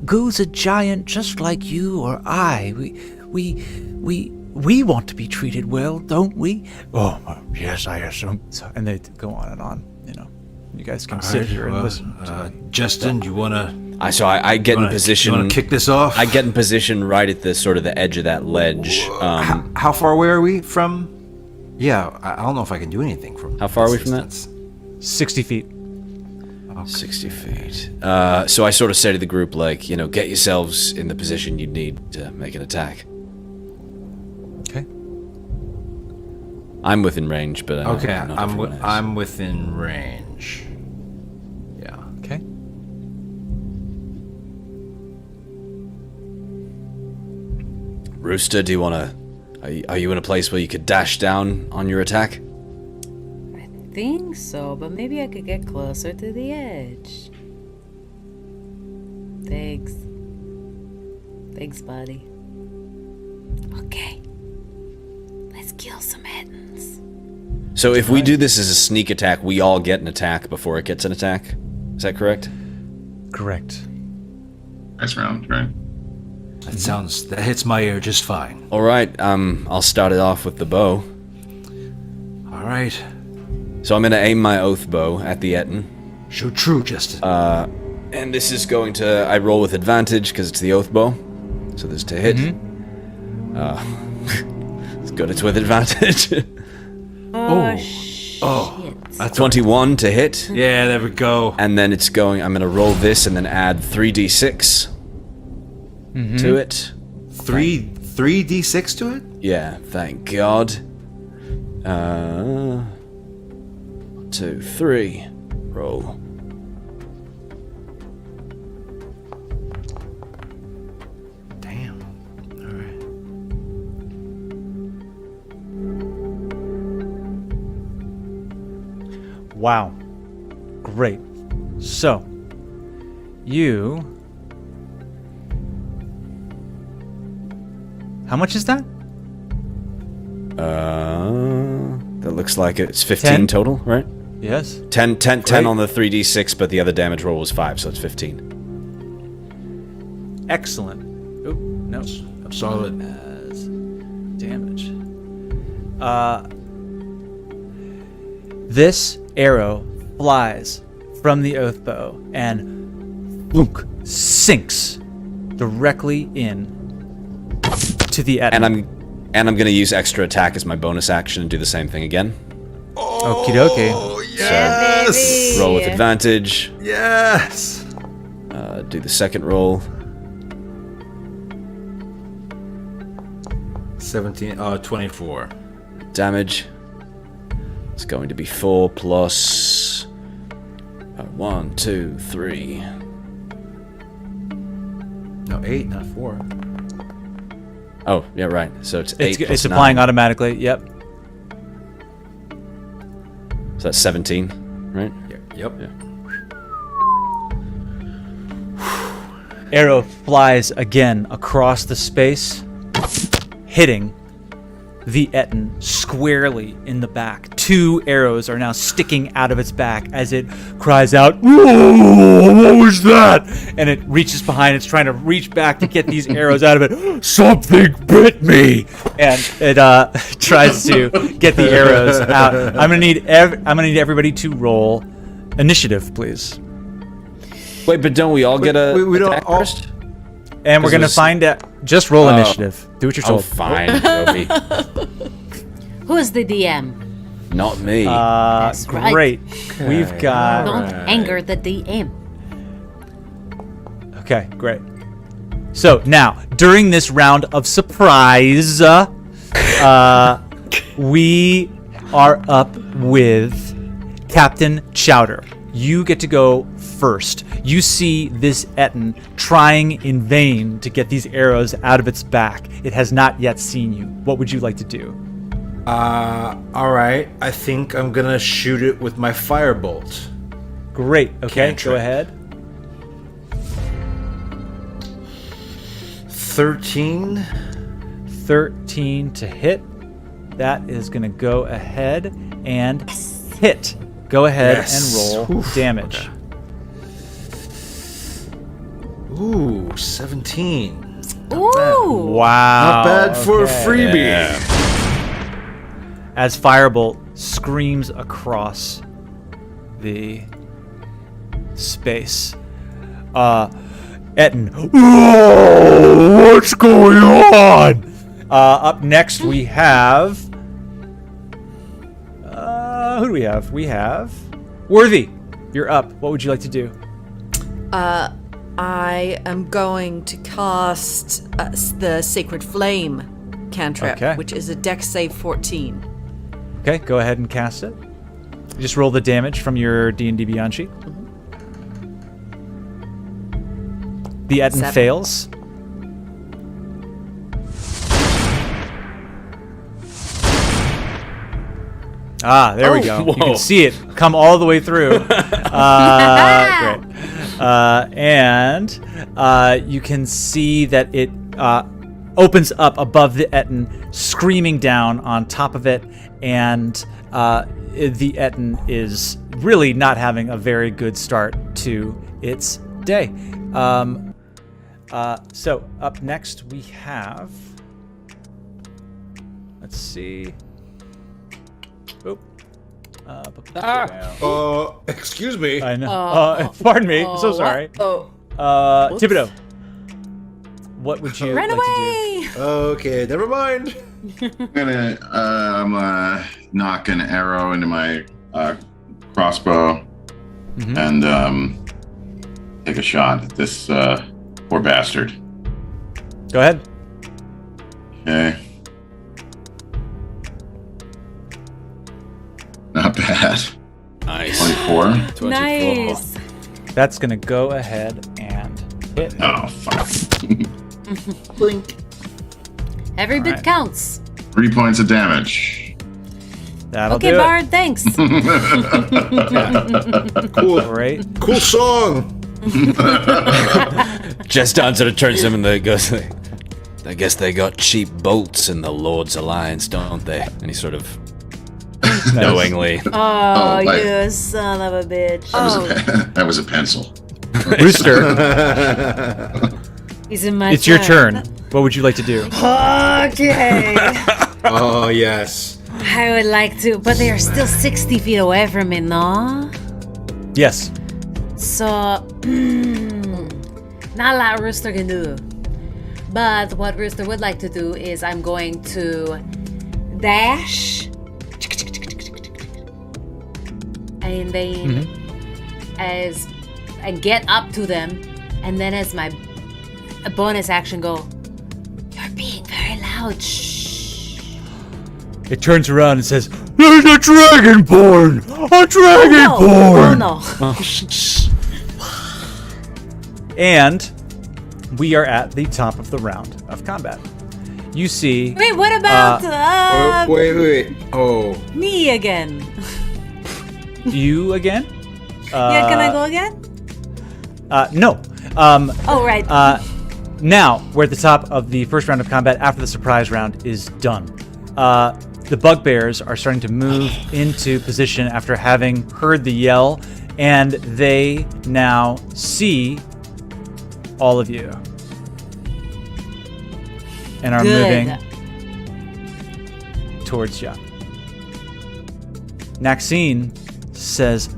Goo's a giant just like you or I. We want to be treated well, don't we? Oh, yes, I assume. So, and they go on and on. You know, you guys can All sit right, here and well, listen. Jestán, you wanna I get in position. You want to kick this off? I get in position right at the sort of the edge of that ledge. How far away are we from? Yeah, I don't know if I can do anything from. How far are we this from that? distance. 60 feet. 60 feet. So I sort of say to the group, like, get yourselves in the position you'd need to make an attack. Okay. I'm within range, but Okay, not everyone is. I'm within range. Yeah. Okay. Rooster, do you want to? Are you in a place where you could dash down on your attack? I think so, but maybe I could get closer to the edge. Thanks. Thanks, buddy. Okay. Let's kill some Ettins. So if we do this as a sneak attack, we all get an attack before it gets an attack. Is that correct? Correct. Nice round, right? That hits my ear just fine. All right. I'll start it off with the bow. All right. So I'm going to aim my oath bow at the Ettin. Shoot true, Justin. And this is going to... I roll with advantage because it's the oath bow. So this to hit. It's good. It's with advantage. That's 21 to hit. Yeah, there we go. And then it's going... I'm going to roll this and then add 3d6 to it. 3d6 to it? Yeah, thank God. 2, 3. Roll. Damn. All right. Wow. Great. So, you... How much is that? That looks like it's 15 10? total, right? Yes. 10 Great. on the 3d6, but the other damage roll was 5, so it's 15. Excellent. Oh, no. Solid. As damage. This arrow flies from the oath bow and boonk, sinks directly in to the Ettin. And I'm going to use extra attack as my bonus action and do the same thing again. Okie dokie. Yes! Roll with advantage. Yes. Do the second roll. 24. Damage. It's going to be 4 plus 1, 2, 3. No, 8, not 4. Oh, yeah, right. So it's 8 plus It's 9. applying automatically. Yep. So that's 17, right? Yep. Yeah. Arrow flies again across the space, hitting the Ettin squarely in the back. 2 arrows are now sticking out of its back as it cries out, "Whoa, what was that?" And it reaches behind. It's trying to reach back to get these arrows out of it. "Something bit me," and it tries to get the arrows out. I'm gonna need everybody to roll initiative, please. Wait, but don't we all get a we don't attack all- first? And we're This gonna was- find out. Just roll initiative. Do what you're Oh, told. fine, Toby. Who's the DM? Not me. That's right. Great. We've got. Don't anger the DM. Okay, great. So now, during this round of surprise, we are up with Captain Chowder. You get to go first. You see this Ettin trying in vain to get these arrows out of its back. It has not yet seen you. What would you like to do? All right. I think I'm gonna shoot it with my firebolt. Great. Okay, Cantrip. go ahead. 13. 13 to hit. That is going to go ahead and hit. Go ahead Yes. and roll Oof, damage. Ooh, 17. Ooh! Wow. Not bad for a freebie. As Firebolt screams across the space. Ettin. Whoa, what's going on? Up next we have. Who do we have? We have Worthy. You're up. What would you like to do? I am going to cast the Sacred Flame cantrip, Okay. which is a Dex save 14. Okay, go ahead and cast it. Just roll the damage from your D&D Beyond sheet. The Ettin 7. fails. Ah, there we go. You whoa. can see it come all the way through. Great. And you can see that it opens up above the Ettin, screaming down on top of it, and the Ettin is really not having a very good start to its day. So up next we have, let's see. Oop. Excuse me. I know. Pardon me. I'm so sorry. Oh. Thibodeau, what would you Run like away! Okay, never mind. I'm gonna knock an arrow into my crossbow and take a shot at this poor bastard. to do? Go ahead. Okay. Not bad. Nice. 24. 24. Nice. That's gonna go ahead and hit. Oh, fuck. Blink. Every bit Alright. counts. 3 points of damage. That'll Okay, do Bard, thanks. Cool. it. Great. Cool song. Jestán sort of turns to him and goes, I guess they got cheap bolts in the Lord's Alliance, don't they? And he sort of knowingly. Oh, like- you son of a bitch. That was a pencil. Rooster, He's in my it's your turn. What would you like to do? Okay. Oh, yes. I would like to, but they are still 60 feet away from me, no? Yes. So, not a lot Rooster can do. But what Rooster would like to do is I'm going to dash. And then as I get up to them, and then as my bonus action go, you're being very loud. Shh. It turns around and says, "There's a dragonborn! A dragonborn!" Oh no. And we are at the top of the round of combat. You see, Wait, what about Wait. Oh. me again? you again? Yeah, can I go again? No. Oh, right. Now, we're at the top of the first round of combat after the surprise round is done. The bugbears are starting to move into position after having heard the yell, and they now see all of you and are Good. moving towards you. Maxine says,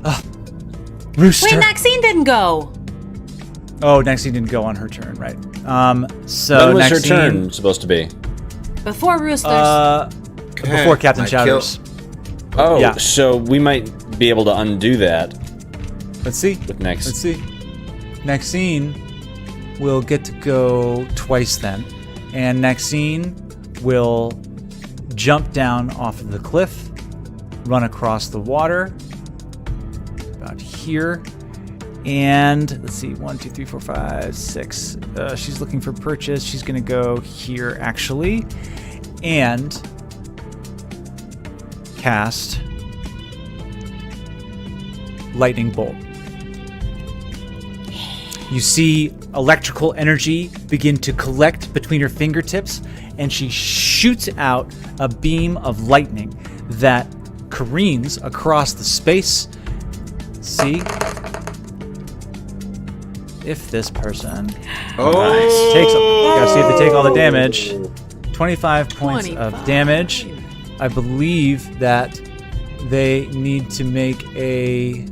Rooster. Wait, Maxine didn't go. Oh, Maxine didn't go on her turn, right? So When was her Maxine, turn supposed to be? Before Roosters. Before Captain I Chowders. Oh, Yeah. so we might be able to undo that Let's see. with next. Let's see. Maxine will get to go twice then. And Maxine will jump down off of the cliff, run across the water, about here. And let's see, 1, 2, 3, 4, 5, 6. She's looking for purchase. She's going to go here, actually, and cast Lightning Bolt. You see electrical energy begin to collect between her fingertips, and she shoots out a beam of lightning that careens across the space. See? If this person takes, gotta see if they take all the damage. 25 points of damage. I believe that they need to make a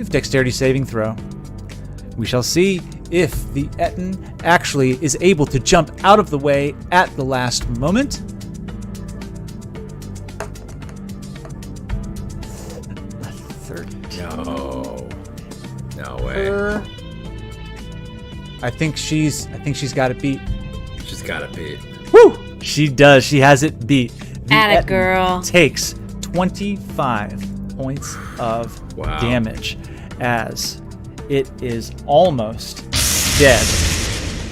dexterity saving throw. We shall see if the Ettin actually is able to jump out of the way at the last moment. No way. I think she's got it beat. She's got it beat. Woo! She does. She has it beat. The Atta Ettin girl. takes 25 points of damage as it is almost dead.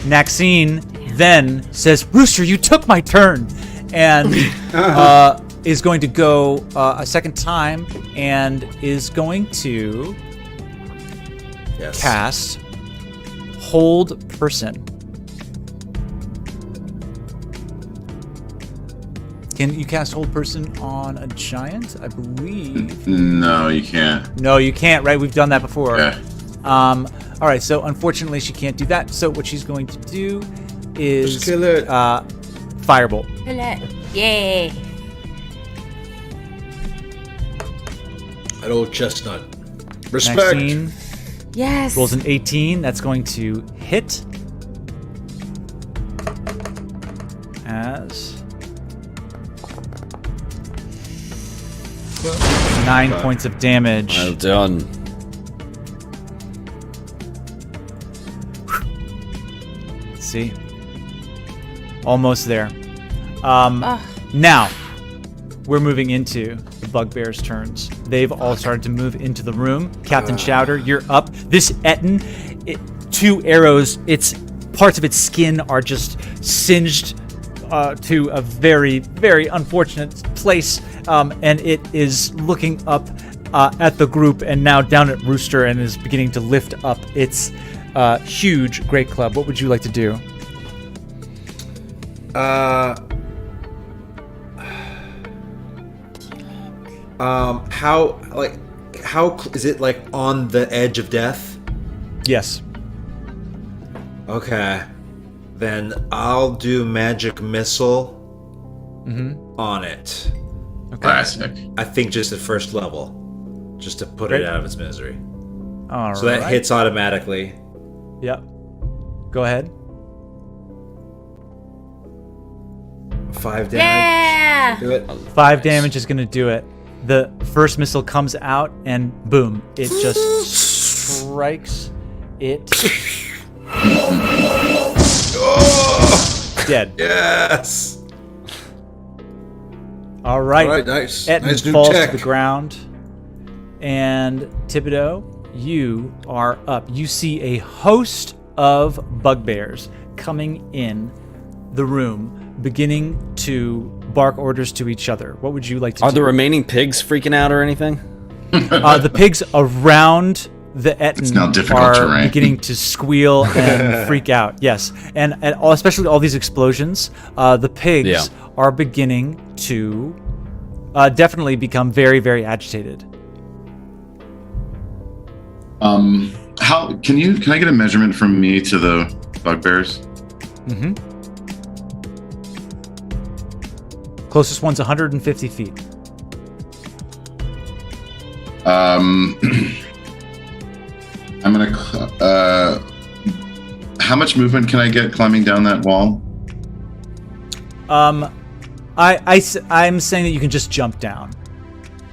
Maxine then says, "Rooster, you took my turn," and is going to go a second time and is going to cast Hold Person. Can you cast Hold Person on a giant? I believe. No, you can't. No, you can't, right? We've done that before. Yeah. All right, so unfortunately she can't do that. So what she's going to do is Just kill it. Firebolt. Hello. Yay. That old chestnut. Respect. Maxine Yes. rolls an 18. That's going to hit. As 9 points of damage. Well done. See? Almost there. Now, we're moving into the bugbear's turns. They've all started to move into the room. Captain Chowder, you're up. This Ettin, 2 arrows, parts of its skin are just singed to a very, very unfortunate place, and it is looking up at the group and now down at Rooster and is beginning to lift up its huge great club. What would you like to do? How is it like on the edge of death? Yes. Okay. Then I'll do magic missile on it. Classic. I think just at first level. Just to put Great. it out of its misery. All right. So that hits automatically. Yep. Go ahead. 5 damage. Yeah. Do it. 5 damage is going to do it. The first missile comes out and boom, it just strikes it. Dead. Yes. All right. All right, nice. Ettin Nice new falls tech. to the ground. And Thibodeau, you are up. You see a host of bugbears coming in the room, beginning to bark orders to each other. What would you like to do? Are the remaining pigs freaking out or anything? The pigs around the Ettin It's now difficult are terrain. beginning to squeal and freak out. Yes, and especially all these explosions, the pigs are beginning to definitely become very, very agitated. How can I get a measurement from me to the bugbears? Mm-hmm. Closest one's 150 feet. I'm gonna. How much movement can I get climbing down that wall? I'm saying that you can just jump down.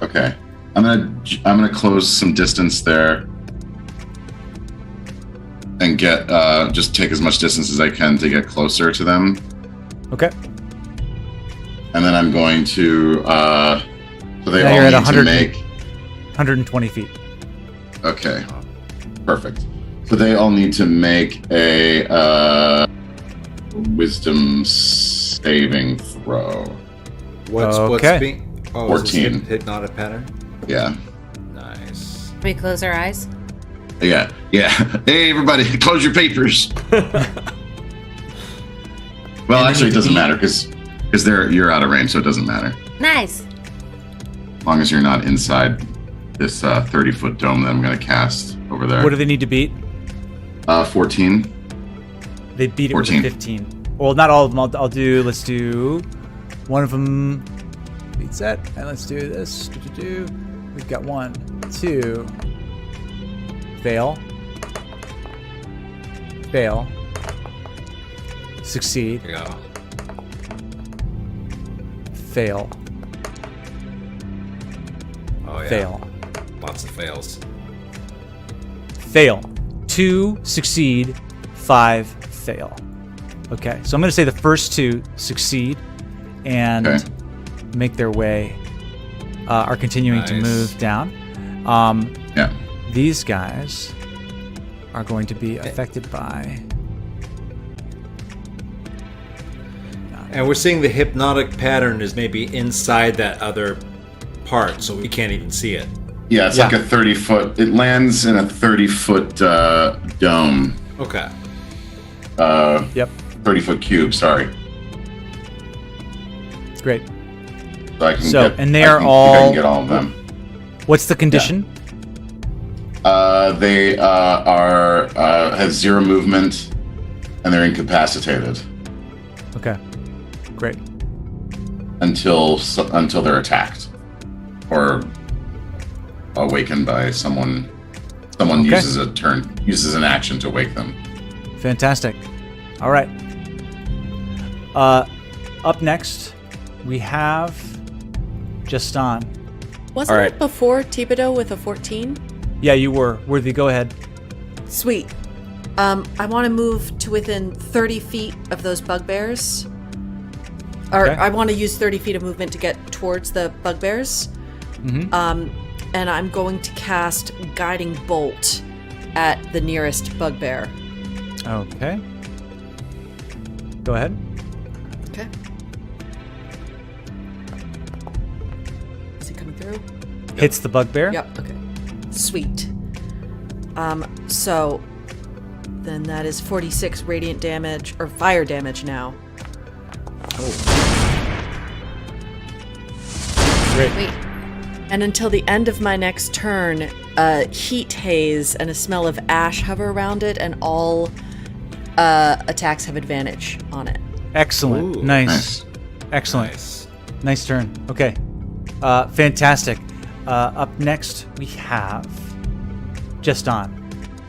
Okay, I'm gonna close some distance there and get just take as much distance as I can to get closer to them. Okay. And then I'm going to. So they Now all you're at need 100 to make. 120 feet. Okay, perfect. So they all need to make a wisdom saving throw. What's Okay. being? Oh, 14. Is this hit not a pattern? Yeah, Nice. Can we close our eyes? yeah. Hey, everybody, close your papers. Well, actually, it doesn't matter because you're out of range, so it doesn't matter. Nice. As long as you're not inside this 30-foot dome that I'm going to cast over there. What do they need to beat? 14. They beat it 14. with a 15. Well, not all of them. Let's do one of them beats that, and let's do this. We've got 1, 2. Fail. Fail. Succeed. There you go. Fail. Oh yeah. Fail. Lots of fails. Fail. 2 succeed, 5 fail. Okay, so I'm going to say the first 2 succeed and Okay. make their way, are continuing to Nice. move down. Yeah. These guys are going to be affected by... And we're seeing the hypnotic pattern is maybe inside that other part, so we can't even see it. Yeah, it's Yeah. like a 30-foot. It lands in a 30-foot dome. Okay. Yep, 30-foot cube. Sorry. great. So I can So, get. and they I are think I all- can get all of them. What's the condition? They are have 0 movement, and they're incapacitated Okay, great. until they're attacked or awakened by someone. Someone Okay. uses an action to wake them. Fantastic. All right. Up next, we have Jestán. Wasn't All right. it before Thibodeau with a 14? Yeah, you were. Worthy, go ahead. Sweet. I want to move to within 30 feet of those bugbears. Or Okay. I want to use 30 feet of movement to get towards the bugbears. And I'm going to cast Guiding Bolt at the nearest bugbear. Okay. Go ahead. Okay. Is it coming through? Hits the bugbear. Yep. Okay. Sweet. So then that is 46 radiant damage or fire damage now. Great. Wait. And until the end of my next turn, a heat haze and a smell of ash hover around it, and all attacks have advantage on it. Excellent. Ooh, Nice. Excellent. Nice turn. Okay. Fantastic. Up next, we have Jestán.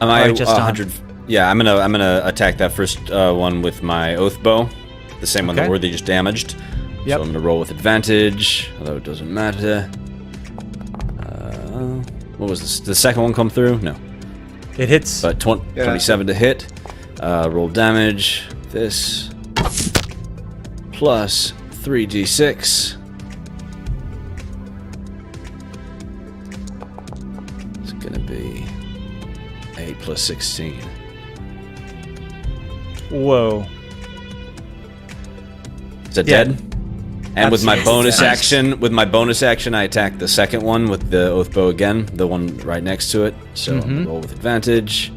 Am I Alright, Jestán. 100? Yeah, I'm gonna attack that first one with my oath bow, the same one Okay. that Worthy just damaged. Yep. So I'm gonna roll with advantage, although it doesn't matter. What was this? Did the second one come through? No. It hits. But 27 to hit. Roll damage. This plus 3d6. It's gonna be 8 plus 16. Whoa. Is that Yeah. dead? And with my That's- bonus Nice. action, I attack the second one with the oath bow again, the one right next to it. So I'm gonna roll with advantage.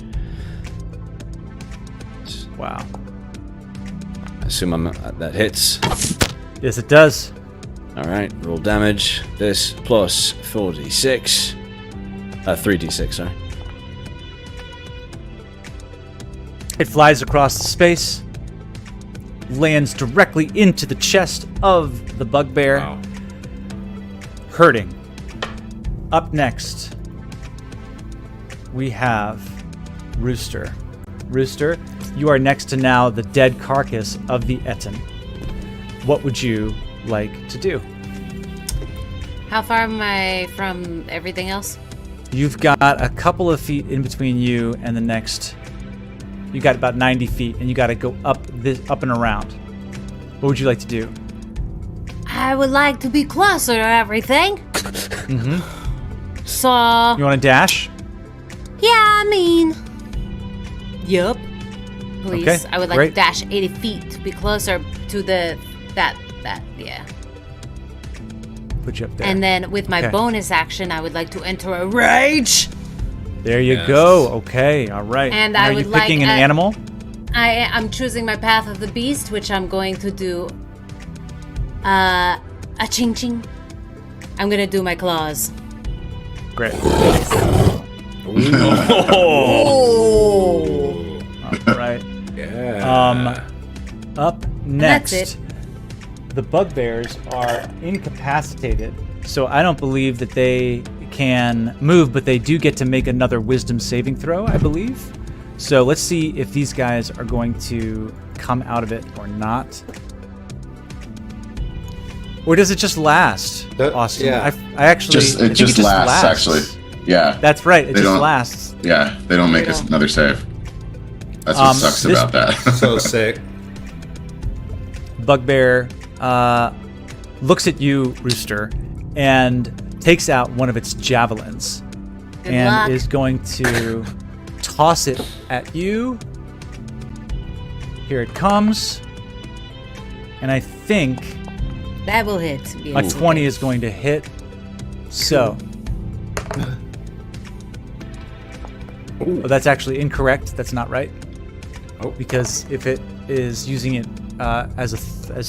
Wow. I assume that hits. Yes, it does. All right, roll damage. This plus 4d6. 3d6, sorry. It flies across the space, lands directly into the chest of the bugbear, Wow. hurting. Up next, we have Rooster. Rooster, you are next to now the dead carcass of the Ettin. What would you like to do? How far am I from everything else? You've got a couple of feet in between you and the next. You got about 90 feet, and you got to go up and around. What would you like to do? I would like to be closer to everything. So, You want to dash? yeah, I mean, yup. Please, Okay, I would like great. to dash 80 feet to be closer to that, yeah. Put you up there. And then with my Okay. bonus action, I would like to enter a rage. There you Yes. go. Okay, all right. And are I you would like picking an a- animal? I'm choosing my path of the beast, which I'm going to do a ching ching. I'm gonna do my claws. Great. All right. Yeah. Up that's next, it. the bugbears are incapacitated, so I don't believe that they can move, but they do get to make another wisdom saving throw, I believe. So let's see if these guys are going to come out of it or not. Or does it just last, Austin? yeah. I actually I think just lasts, actually. Yeah. That's right. It They just don't- lasts. Yeah, they don't make us another save. That's what sucks this- about that. So sick. Bugbear looks at you, Rooster, and takes out one of its javelins Good and luck. is going to toss it at you. Here it comes. And I think That will hit. a Yes. 20 is going to hit. So. Oh, that's actually incorrect. That's not right. Oh. Because if it is using it as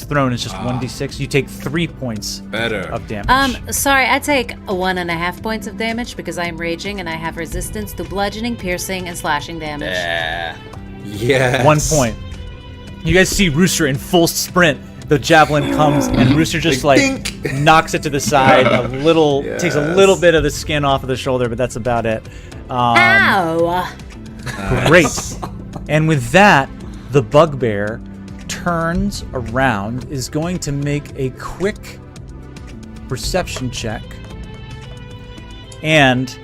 thrown, it's just 1d6. You take 3 points Better. of damage. Sorry, I take 1.5 points of damage because I am raging and I have resistance to bludgeoning, piercing, and slashing damage. Yeah. 1 point. You guys see Rooster in full sprint. The javelin comes and Rooster just like Dink. knocks it to the side a little, takes a Yes. little bit of the skin off of the shoulder, but that's about it. Ow! Great. And with that, the bugbear turns around, is going to make a quick perception check, and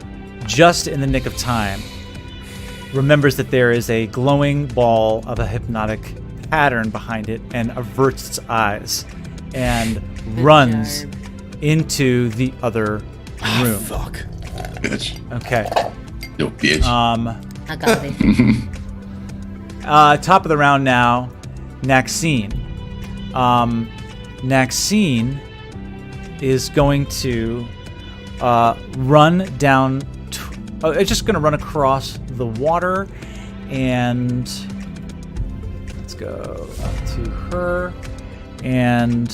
just in the nick of time, remembers that there is a glowing ball of a hypnotic pattern behind it and averts its eyes and runs job. into the other room. Fuck. Bitch. Okay. Yo, bitch. I got it. Top of the round now, Naxine. Naxine is going to run down. It's just going to run across the water, and let's go up to her, and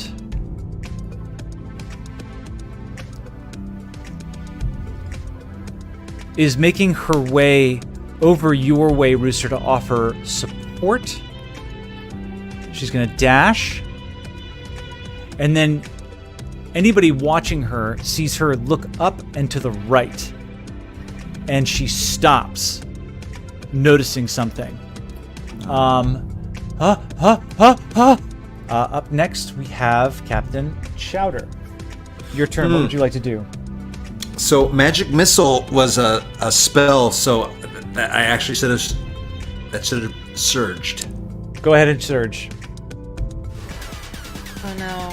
is making her way over your way, Rooster, to offer support. She's going to dash. And then anybody watching her sees her look up and to the right. And she stops, noticing something. Up next, we have Captain Chowder. Your turn. What would you like to do? So magic missile was a spell, so I actually should have surged. Go ahead and surge. Oh no.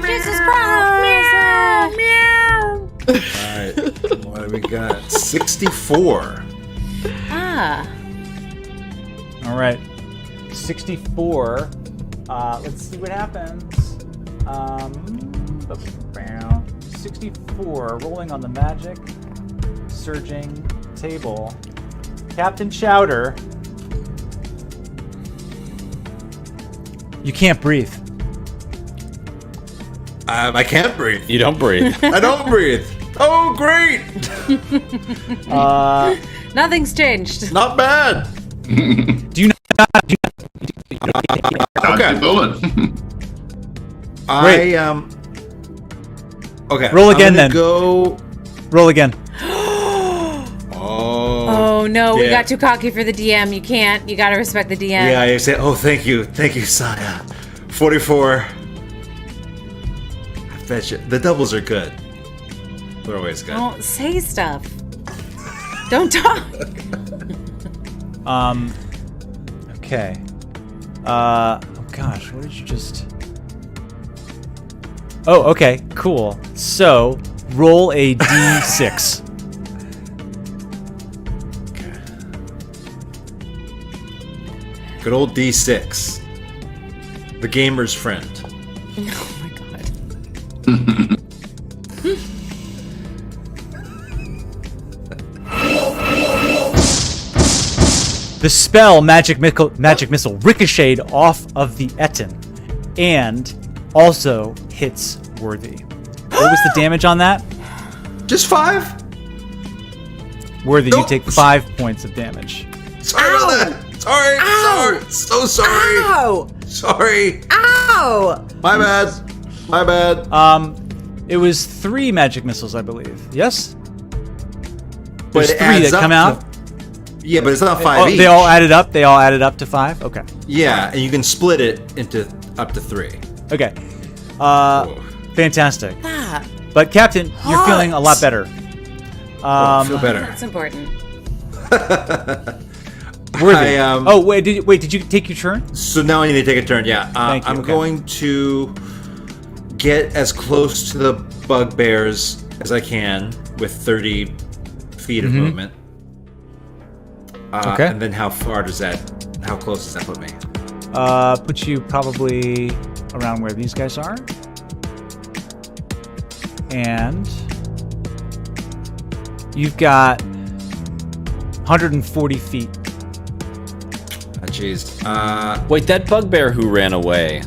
Jesus Christ! Meow! Alright, what do we got? 64. Ah. All right. 64. Let's see what happens. 64. Rolling on the magic. Surging table. Captain Chowder. You can't breathe. I can't breathe. You don't breathe. I don't breathe. Oh, great! Nothing's changed. Not bad. Do you not? Dodge okay. the bullet. Okay. Roll again, I'm gonna then. Go. Roll again. Oh no, we Yeah. got too cocky for the DM. You can't. You gotta respect the DM. Yeah, I say. Oh, thank you, Saya. 44. I bet you the doubles are good. They're always good. Don't say stuff. Don't talk. Okay. Oh gosh, what did you just? Oh, okay, cool. So roll a d6. Good old D6. The gamer's friend. Oh my god. The spell magic missile ricocheted off of the Ettin and also hits Worthy. What was the damage on that? Just 5? Worthy, you Nope. take 5 points of damage. Sorry about that. Sorry. Ow. Sorry. So sorry. Ow! Sorry. Ow! My bad. My bad. It was 3 magic missiles, I believe. Yes? But There's it 3 adds that up come to- out. Yeah, but it's not 5 each. They all added up? They all added up to 5? Okay. Yeah, and you can split it into up to 3. Okay. Fantastic. Ah, But Captain, you're feeling a lot better. I feel better. That's important. Worthy. Did you take your turn? So now I need to take a turn. Yeah, Thank you, I'm okay. going to get as close to the bugbears as I can with 30 feet of movement. Okay. And then how close does that put me? Put you probably around where these guys are. And you've got 140 feet. Jeez. Wait, that bugbear who ran away.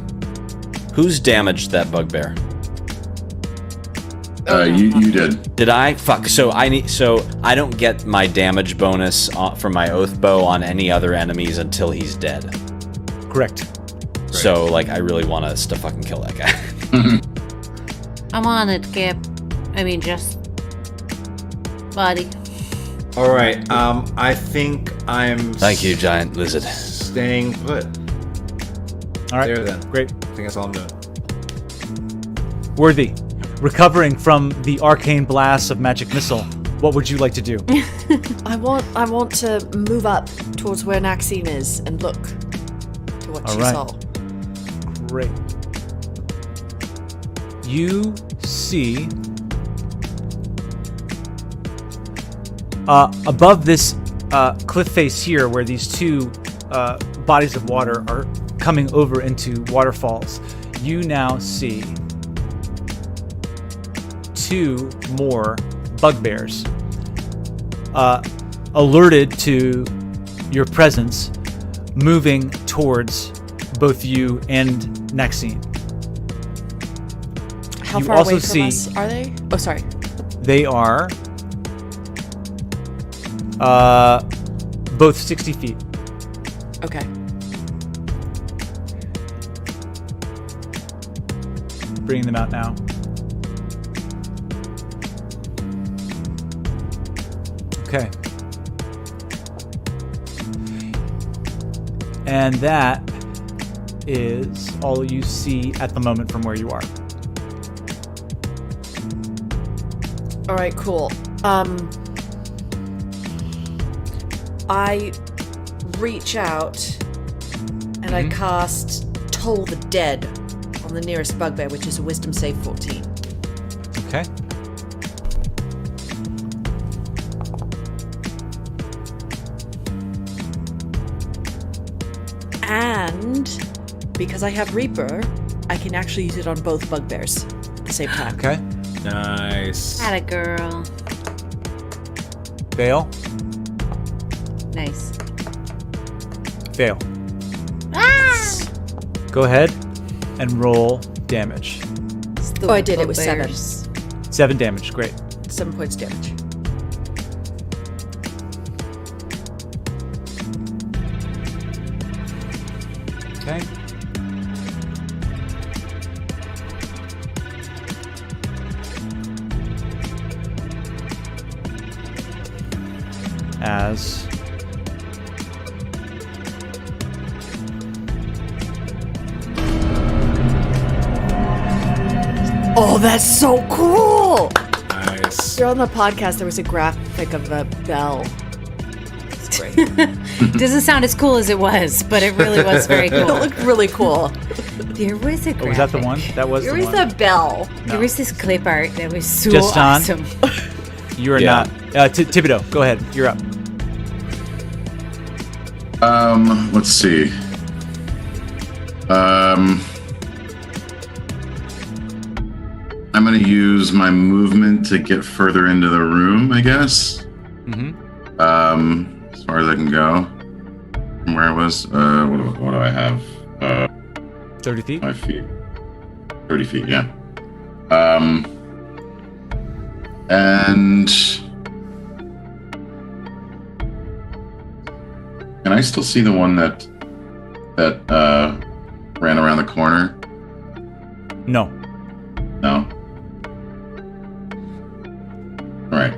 Who's damaged that bugbear? You did. Did I? Fuck. So I don't get my damage bonus from my oath bow on any other enemies until he's dead. Correct. So like, I really want us to fucking kill that guy. I'm on it, Cap. I mean, just body. All right. I think I'm. Thank you, giant lizard. Staying put. All right. There then. Great. I think that's all I'm doing. Worthy. Recovering from the arcane blasts of magic missile, what would you like to do? I want to move up towards where Maxine is and look to what All she right. saw. Great. You see above this cliff face here, where these 2 bodies of water are coming over into waterfalls, you now see 2 more bugbears alerted to your presence, moving towards both you and Maxine. How You far also away from see- us are they? Oh, sorry. They are both 60 feet. Okay. Bringing them out now. Okay. And that is all you see at the moment from where you are. All right, cool. I reach out and I cast Toll the Dead on the nearest bugbear, which is a Wisdom save 14. Okay. And because I have Reaper, I can actually use it on both bugbears at the same time. Okay. Nice. Atta girl. Fail. Nice. Fail. Go ahead and roll damage. Oh, I did. It was 7. 7 damage. Great. 7 points damage. Okay. As Oh, that's so cool! Nice. Here on the podcast, there was a graphic of a bell. It's great. Doesn't sound as cool as it was, but it really was very It cool. looked really cool. There was a graphic. oh, was that the one? That was Here the is one. a bell. There was this clip art that was so Jestán? awesome. You are Yeah. not. Thibodeau, go ahead. You're up. Let's see. I'm gonna use my movement to get further into the room, I guess. As far as I can go from where I was. What do I have? 30 feet. 5 feet. 30 feet, yeah. And can I still see the one that ran around the corner? No. No. All right.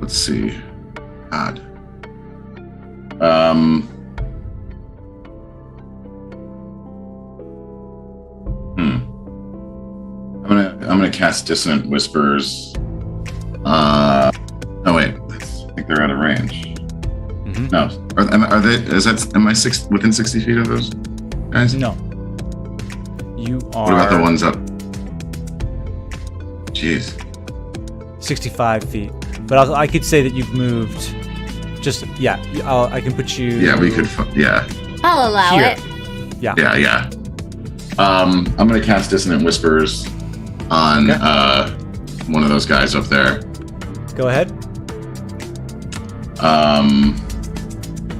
Let's see. God. I'm gonna cast Dissonant Whispers. Oh wait, I think they're out of range. Mm-hmm. No, are they? Am I within 60 feet of those guys? No. You are. What about the ones up? Jeez. 65 feet. But I could say that you've moved. Just I can put you. Yeah, we could. Yeah. I'll allow Here. it. Yeah. Yeah. I'm gonna cast Dissonant Whispers on one of those guys up there. Go ahead.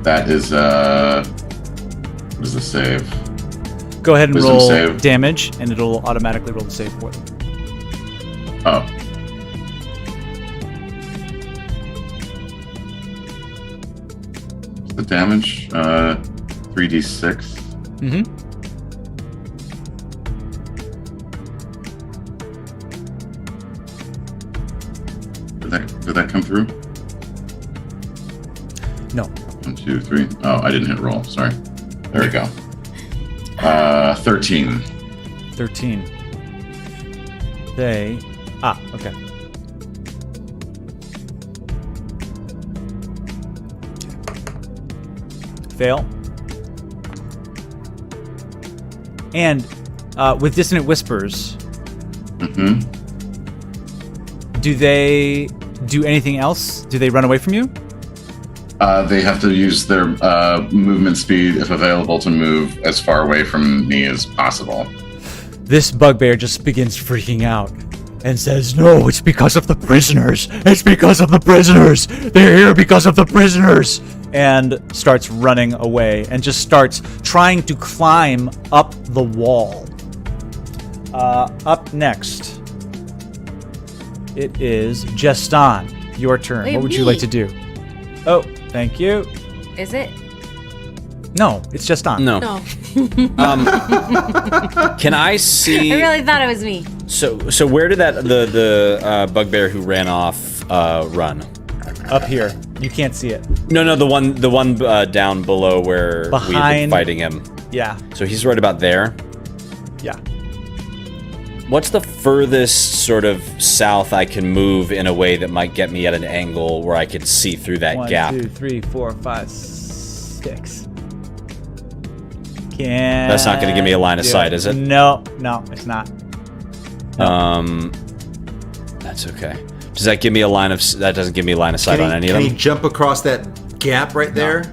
That is what is the save? Go ahead and Wisdom roll save. damage, and it'll automatically roll the save for them. Oh. The damage, 3d6. Mm-hmm. Did that come through? No. 1, 2, 3. Oh, I didn't hit roll. Sorry. There we go. 13. 13. Okay. Fail. And with Dissonant Whispers, Mm-hmm. do they do anything else? Do they run away from you? They have to use their movement speed, if available, to move as far away from me as possible. This bugbear just begins freaking out and says, No, it's because of the prisoners. It's because of the prisoners. They're here because of the prisoners. and starts running away and just starts trying to climb up the wall. Up next, it is Jestán. Your turn. Wait, what would you me. like to do? Oh, thank you. Is it? No, it's Jestán. No. No. Can I see? I really thought it was me. So where did the bugbear who ran off run? Up here. You can't see it. No, the one down below where we had been Behind- fighting him. Yeah. So he's right about there. Yeah. What's the furthest sort of south I can move in a way that might get me at an angle where I can see through that 1, gap? 2, 3, 4, 5, 6. Can That's not gonna give me a line of do sight, is it? No, it's not. That's okay. Does that give me a line of? That doesn't give me a line of sight on any of Can them. he jump across that gap right there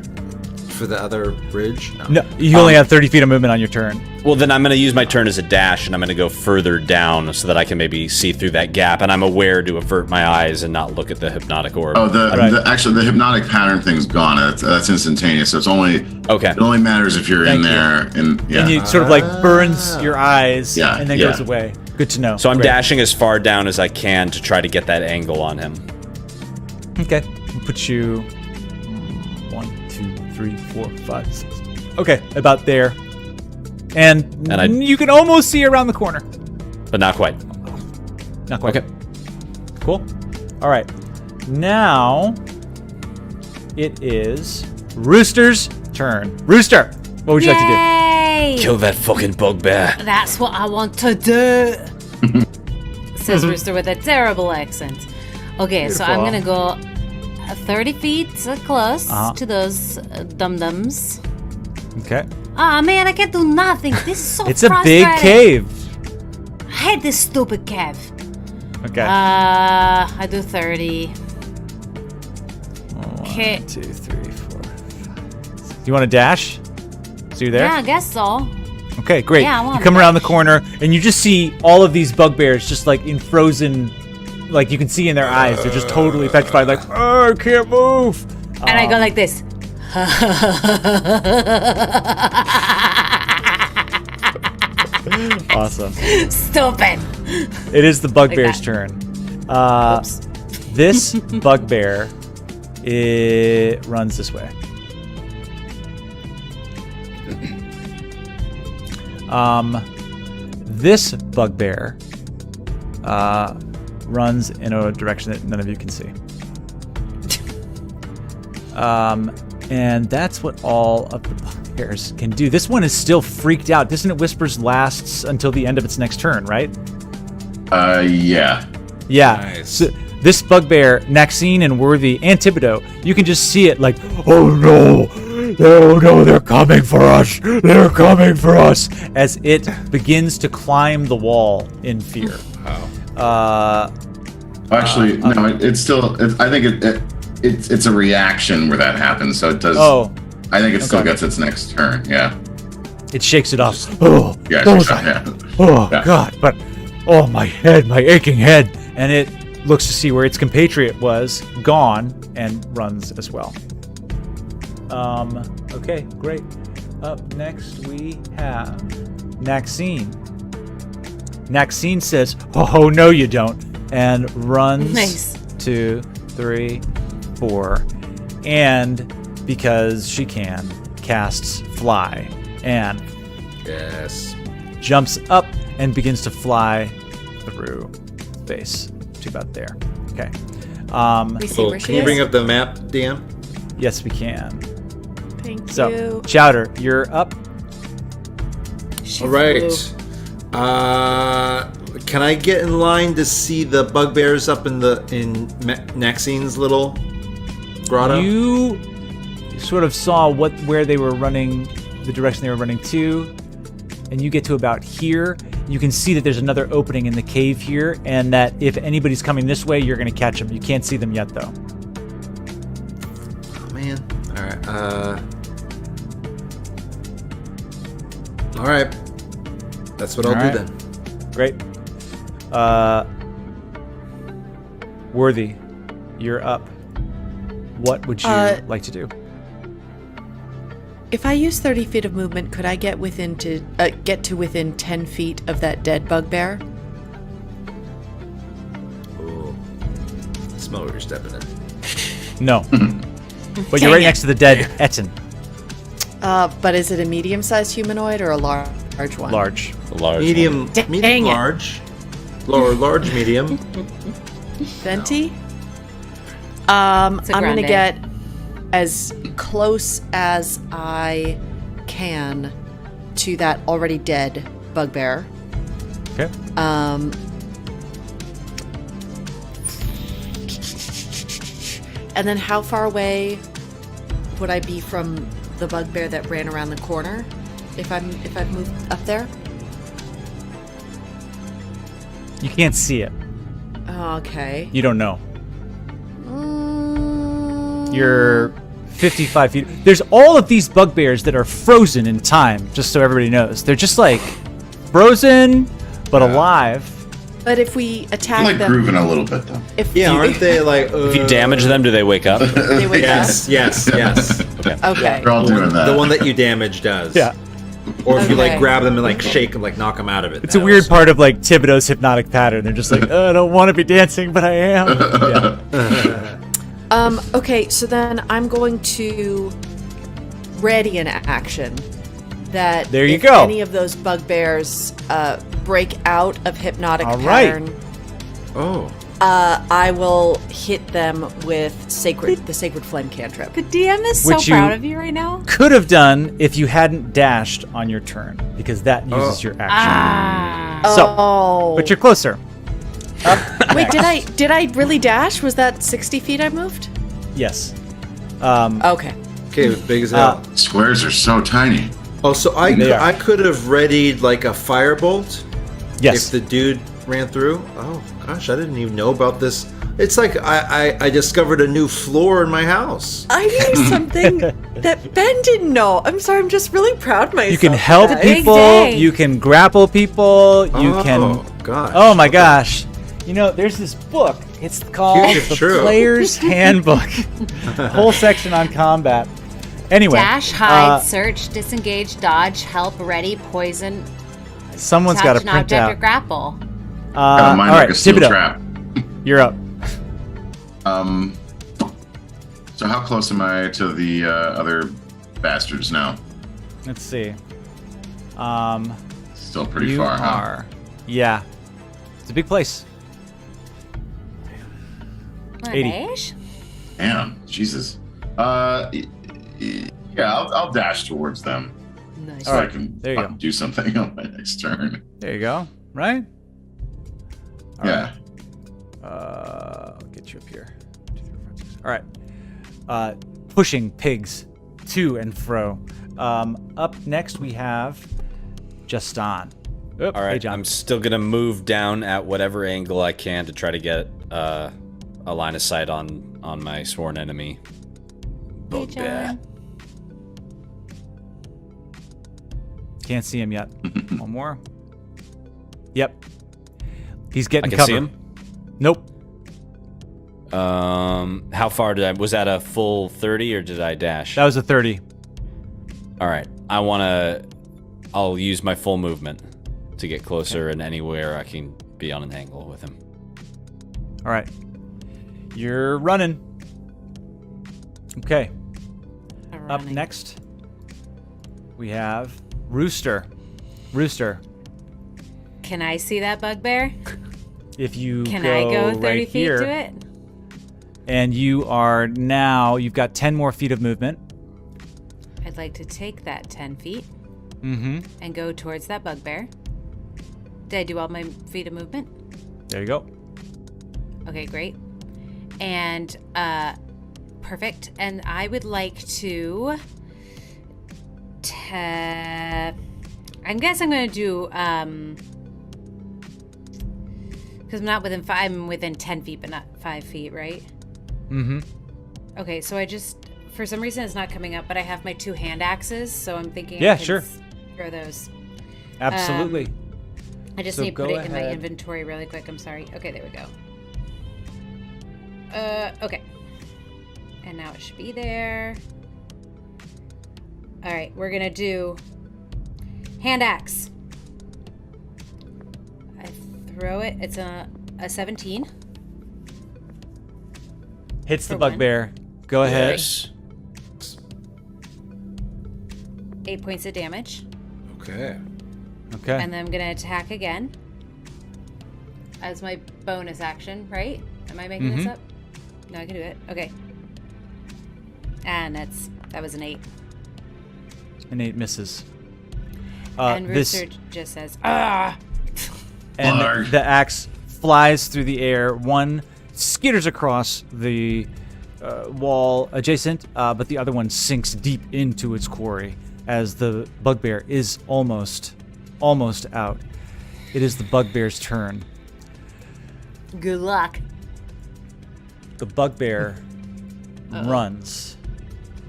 for the other bridge? No, you only have 30 feet of movement on your turn. Well, then I'm going to use my turn as a dash, and I'm going to go further down so that I can maybe see through that gap, and I'm aware to avert my eyes and not look at the hypnotic orb. Oh, Right. actually the hypnotic pattern thing's gone. That's instantaneous. So it's only Okay. It only matters if you're in Thank you. there. And yeah, And you sort of like burns your eyes Yeah, and then yeah. goes away. Good to know. So I'm Great. dashing as far down as I can to try to get that angle on him. Okay. We'll put you 1, 2, 3, 4, 5, 6. Okay, about there. And you can almost see around the corner. But not quite. Not quite. Okay. Cool. All right. Now it is Rooster's turn. Rooster, what would you like to do? Yay! Kill that fucking bugbear. That's what I want to do. Says Rooster with a terrible accent. Okay, so I'm gonna go 30 feet close to those dum-dums. Okay. Ah man, I can't do nothing. This is so It's a big frustrating. cave. I hate this stupid cave. Okay. I do 30. Okay. 1, 2, 3, 4, 5, 6. Do you want to dash? So you're there? Yeah, I guess so. Okay, great. Yeah, I You want come that. around the corner and you just see all of these bugbears just like in frozen, like you can see in their eyes. They're just totally petrified, like, oh, I can't move. And I go like this. Awesome. Stupid. It is the bugbear's that. turn. Oops. This bugbear, it runs this way. This bugbear runs in a direction that none of you can see. And that's what all of the bugbears can do. This one is still freaked out. Dissonant Whispers lasts until the end of its next turn, right? Yeah. Yeah. Nice. So this bugbear, Naxine and Worthy and Thibodeau, you can just see it like, Oh no! Oh no, they're coming for us! They're coming for us! as it begins to climb the wall in fear. Actually, no. It's still. I think it's a reaction where that happens. So it does. Oh, I think it still okay. gets its next turn. Yeah. it shakes it off. Oh, Yeah. those sure, are- yeah. oh Yeah. God! But oh, my head, my aching head. And it looks to see where its compatriot was gone and runs as well. Okay, great. Up next we have Naxine. Naxine says, "Oh no, you don't," and runs Nice. 2, 3, 4, and because she can, casts Fly and Yes. jumps up and begins to fly through space to about there. Okay. We see Cool. where she Can you is. bring up the map, DM? Yes, we can. Thank So, you. Chowder, you're up. She All right. flew. Can I get in line to see the bugbears up in Naxine's little grotto? You sort of saw where they were running, the direction they were running to, and you get to about here. You can see that there's another opening in the cave here, and that if anybody's coming this way, you're going to catch them. You can't see them yet, though. Oh, man. All right. All right. That's what I'll All right. do then. Great. Worthy, you're up. What would you like to do? If I use 30 feet of movement, could I get to within 10 feet of that dead bugbear? Oh. Smell where you're stepping in. No. But you're right next to the dead Ettin. But is it a medium-sized humanoid or a large one? Large. A large Medium, Dang medium, it. large. Lower, large, medium. Venti? It's a I'm gonna grande. get as close as I can to that already dead bugbear. Okay. And then how far away would I be from the bugbear that ran around the corner if I've moved up there? You can't see it. Okay. You don't know. You're 55 feet. There's all of these bugbears that are frozen in time, just so everybody knows. They're just like frozen, but alive. But if we attack I'm like them, grooving a little bit though. if Yeah, you, aren't they like? If you damage them, do they wake up? they wake Yes, yes, yes. up? Okay. We're all doing that. The one that you damage does. Yeah. Or if you like Okay. grab them and like shake them, like knock them out of it. It's a weird part of like Thibodeau's hypnotic pattern. They're just like, I don't want to be dancing, but I am. Yeah. Okay, so then I'm going to ready an action that There you if go. any of those bugbears break out of hypnotic All right. pattern, Oh. I will hit them with the sacred flame cantrip. The DM is so Which you- proud of you right now. Could have done if you hadn't dashed on your turn, because that uses your action. So, Oh, but you're closer. wait, did I really dash? Was that 60 feet I moved? Yes. Okay. Okay, big as hell. Squares are so tiny. Oh, so They are. I could have readied like a firebolt Yes. if the dude ran through. Oh gosh, I didn't even know about this. It's like I discovered a new floor in my house. I knew something that Ben didn't know. I'm sorry, I'm just really proud of myself. You can help guys. Big people. day. You can grapple people. You Oh, can. gosh. Oh my gosh. You know, there's this book. It's called It's The true. Player's Handbook. Whole section on combat. Anyway. Dash, hide, search, disengage, dodge, help, ready, poison, Someone's got to touch an print object or out. grapple. Got All a mind right, like a steel Thibodeau, trap. you're up. So how close am I to the other bastards now? Let's see. Still pretty You far, huh? are. Yeah. It's a big place. Come on, 80. Ash. Damn, Jesus. Yeah, I'll dash towards them Nice. so I can there you go. do something on my next turn. There you go. Right? Yeah. I'll get you up here. 2, 3, 4, 5, 6. All right. Pushing pigs to and fro. Up next, we have Jestán. Oop, All right, hey, John. I'm still gonna move down at whatever angle I can to try to get a line of sight on my sworn enemy. Hey, John. Can't see him yet. One more. Yep. He's getting I can cover. see him. Nope. How far did I? Was that a full 30 or did I dash? That was a 30. All right, I'll use my full movement to get closer and anywhere I can be on an angle with him. All right. You're running. Okay. Up next, we have Rooster. Rooster, Can I see that bugbear? if you Can I go 30 right feet here, to it? and you've got 10 more feet of movement. I'd like to take that 10 feet Mm-hmm. and go towards that bugbear. Did I do all my feet of movement? There you go. Okay, great. And perfect. And I would like to I guess I'm going to do because I'm not within 5, I'm within 10 feet, but not 5 feet, right? Mm-hmm. Okay, so I just, for some reason it's not coming up, but I have my 2 hand axes, so I'm thinking Yeah, I can sure. throw those. Absolutely. I just So need to put go it in my ahead. inventory really quick. I'm sorry. Okay, there we go. Okay. And now it should be there. All right, we're gonna do hand axe. I throw it. It's a 17. Hits the for one. bugbear. Go ahead. Yes. 8 points of damage. Okay. Okay. And then I'm gonna attack again as my bonus action, right? Am I making this up? No, I can do it. Okay. And that was an 8. An 8 misses. And this Rooster just says, "Ah!" and Blarg. the axe flies through the air. One skitters across the wall adjacent, but the other one sinks deep into its quarry as the bugbear is almost out. It is the bugbear's turn. Good luck. The bugbear runs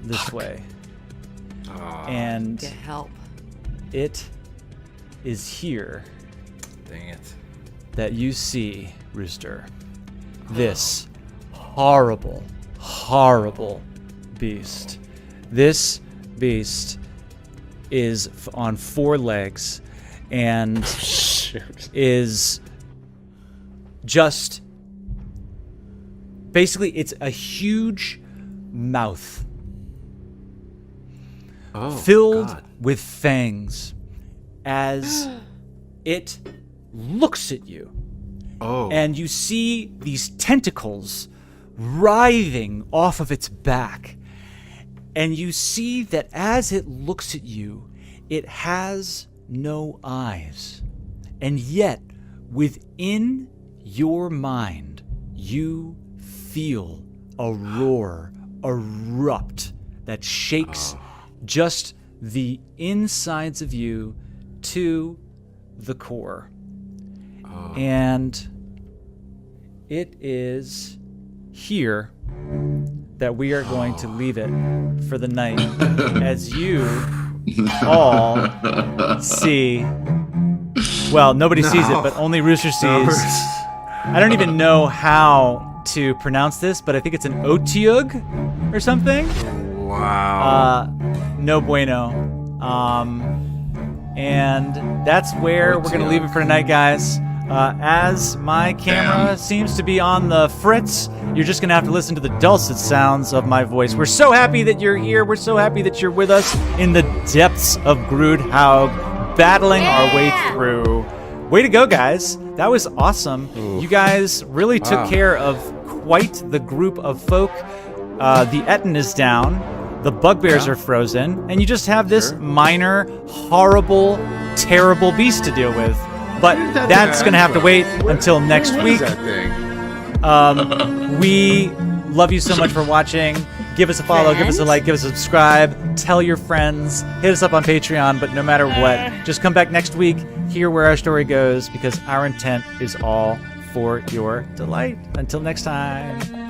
this way. And Get help. it is here Dang it. that you see, Rooster, this horrible, horrible beast. This beast is on 4 legs and is just basically it's a huge mouth Oh, filled God. with fangs as it looks at you. Oh. And you see these tentacles writhing off of its back. And you see that as it looks at you, it has no eyes. And yet, within your mind, you feel a roar erupt that shakes just the insides of you to the core. And it is here that we are going to leave it for the night as you all see. Well, nobody sees it, but only Rooster sees. I don't even know how to pronounce this, but I think it's an otiug or something. Wow. No bueno. And that's where we're going to leave it for tonight, guys. As my camera Damn. seems to be on the fritz, you're just going to have to listen to the dulcet sounds of my voice. We're so happy that you're here. We're so happy that you're with us in the depths of Grudd Haug. battling our way through. Way to go, guys. That was awesome. You guys really took care of quite the group of folk. The Ettin is down. The bugbears are frozen. And you just have this minor, horrible, terrible beast to deal with. But that's going to have to wait until next week. We love you so much for watching. Give us a follow, give us a like, give us a subscribe, tell your friends, hit us up on Patreon, but no matter what, just come back next week, hear where our story goes, because our intent is all for your delight. Until next time.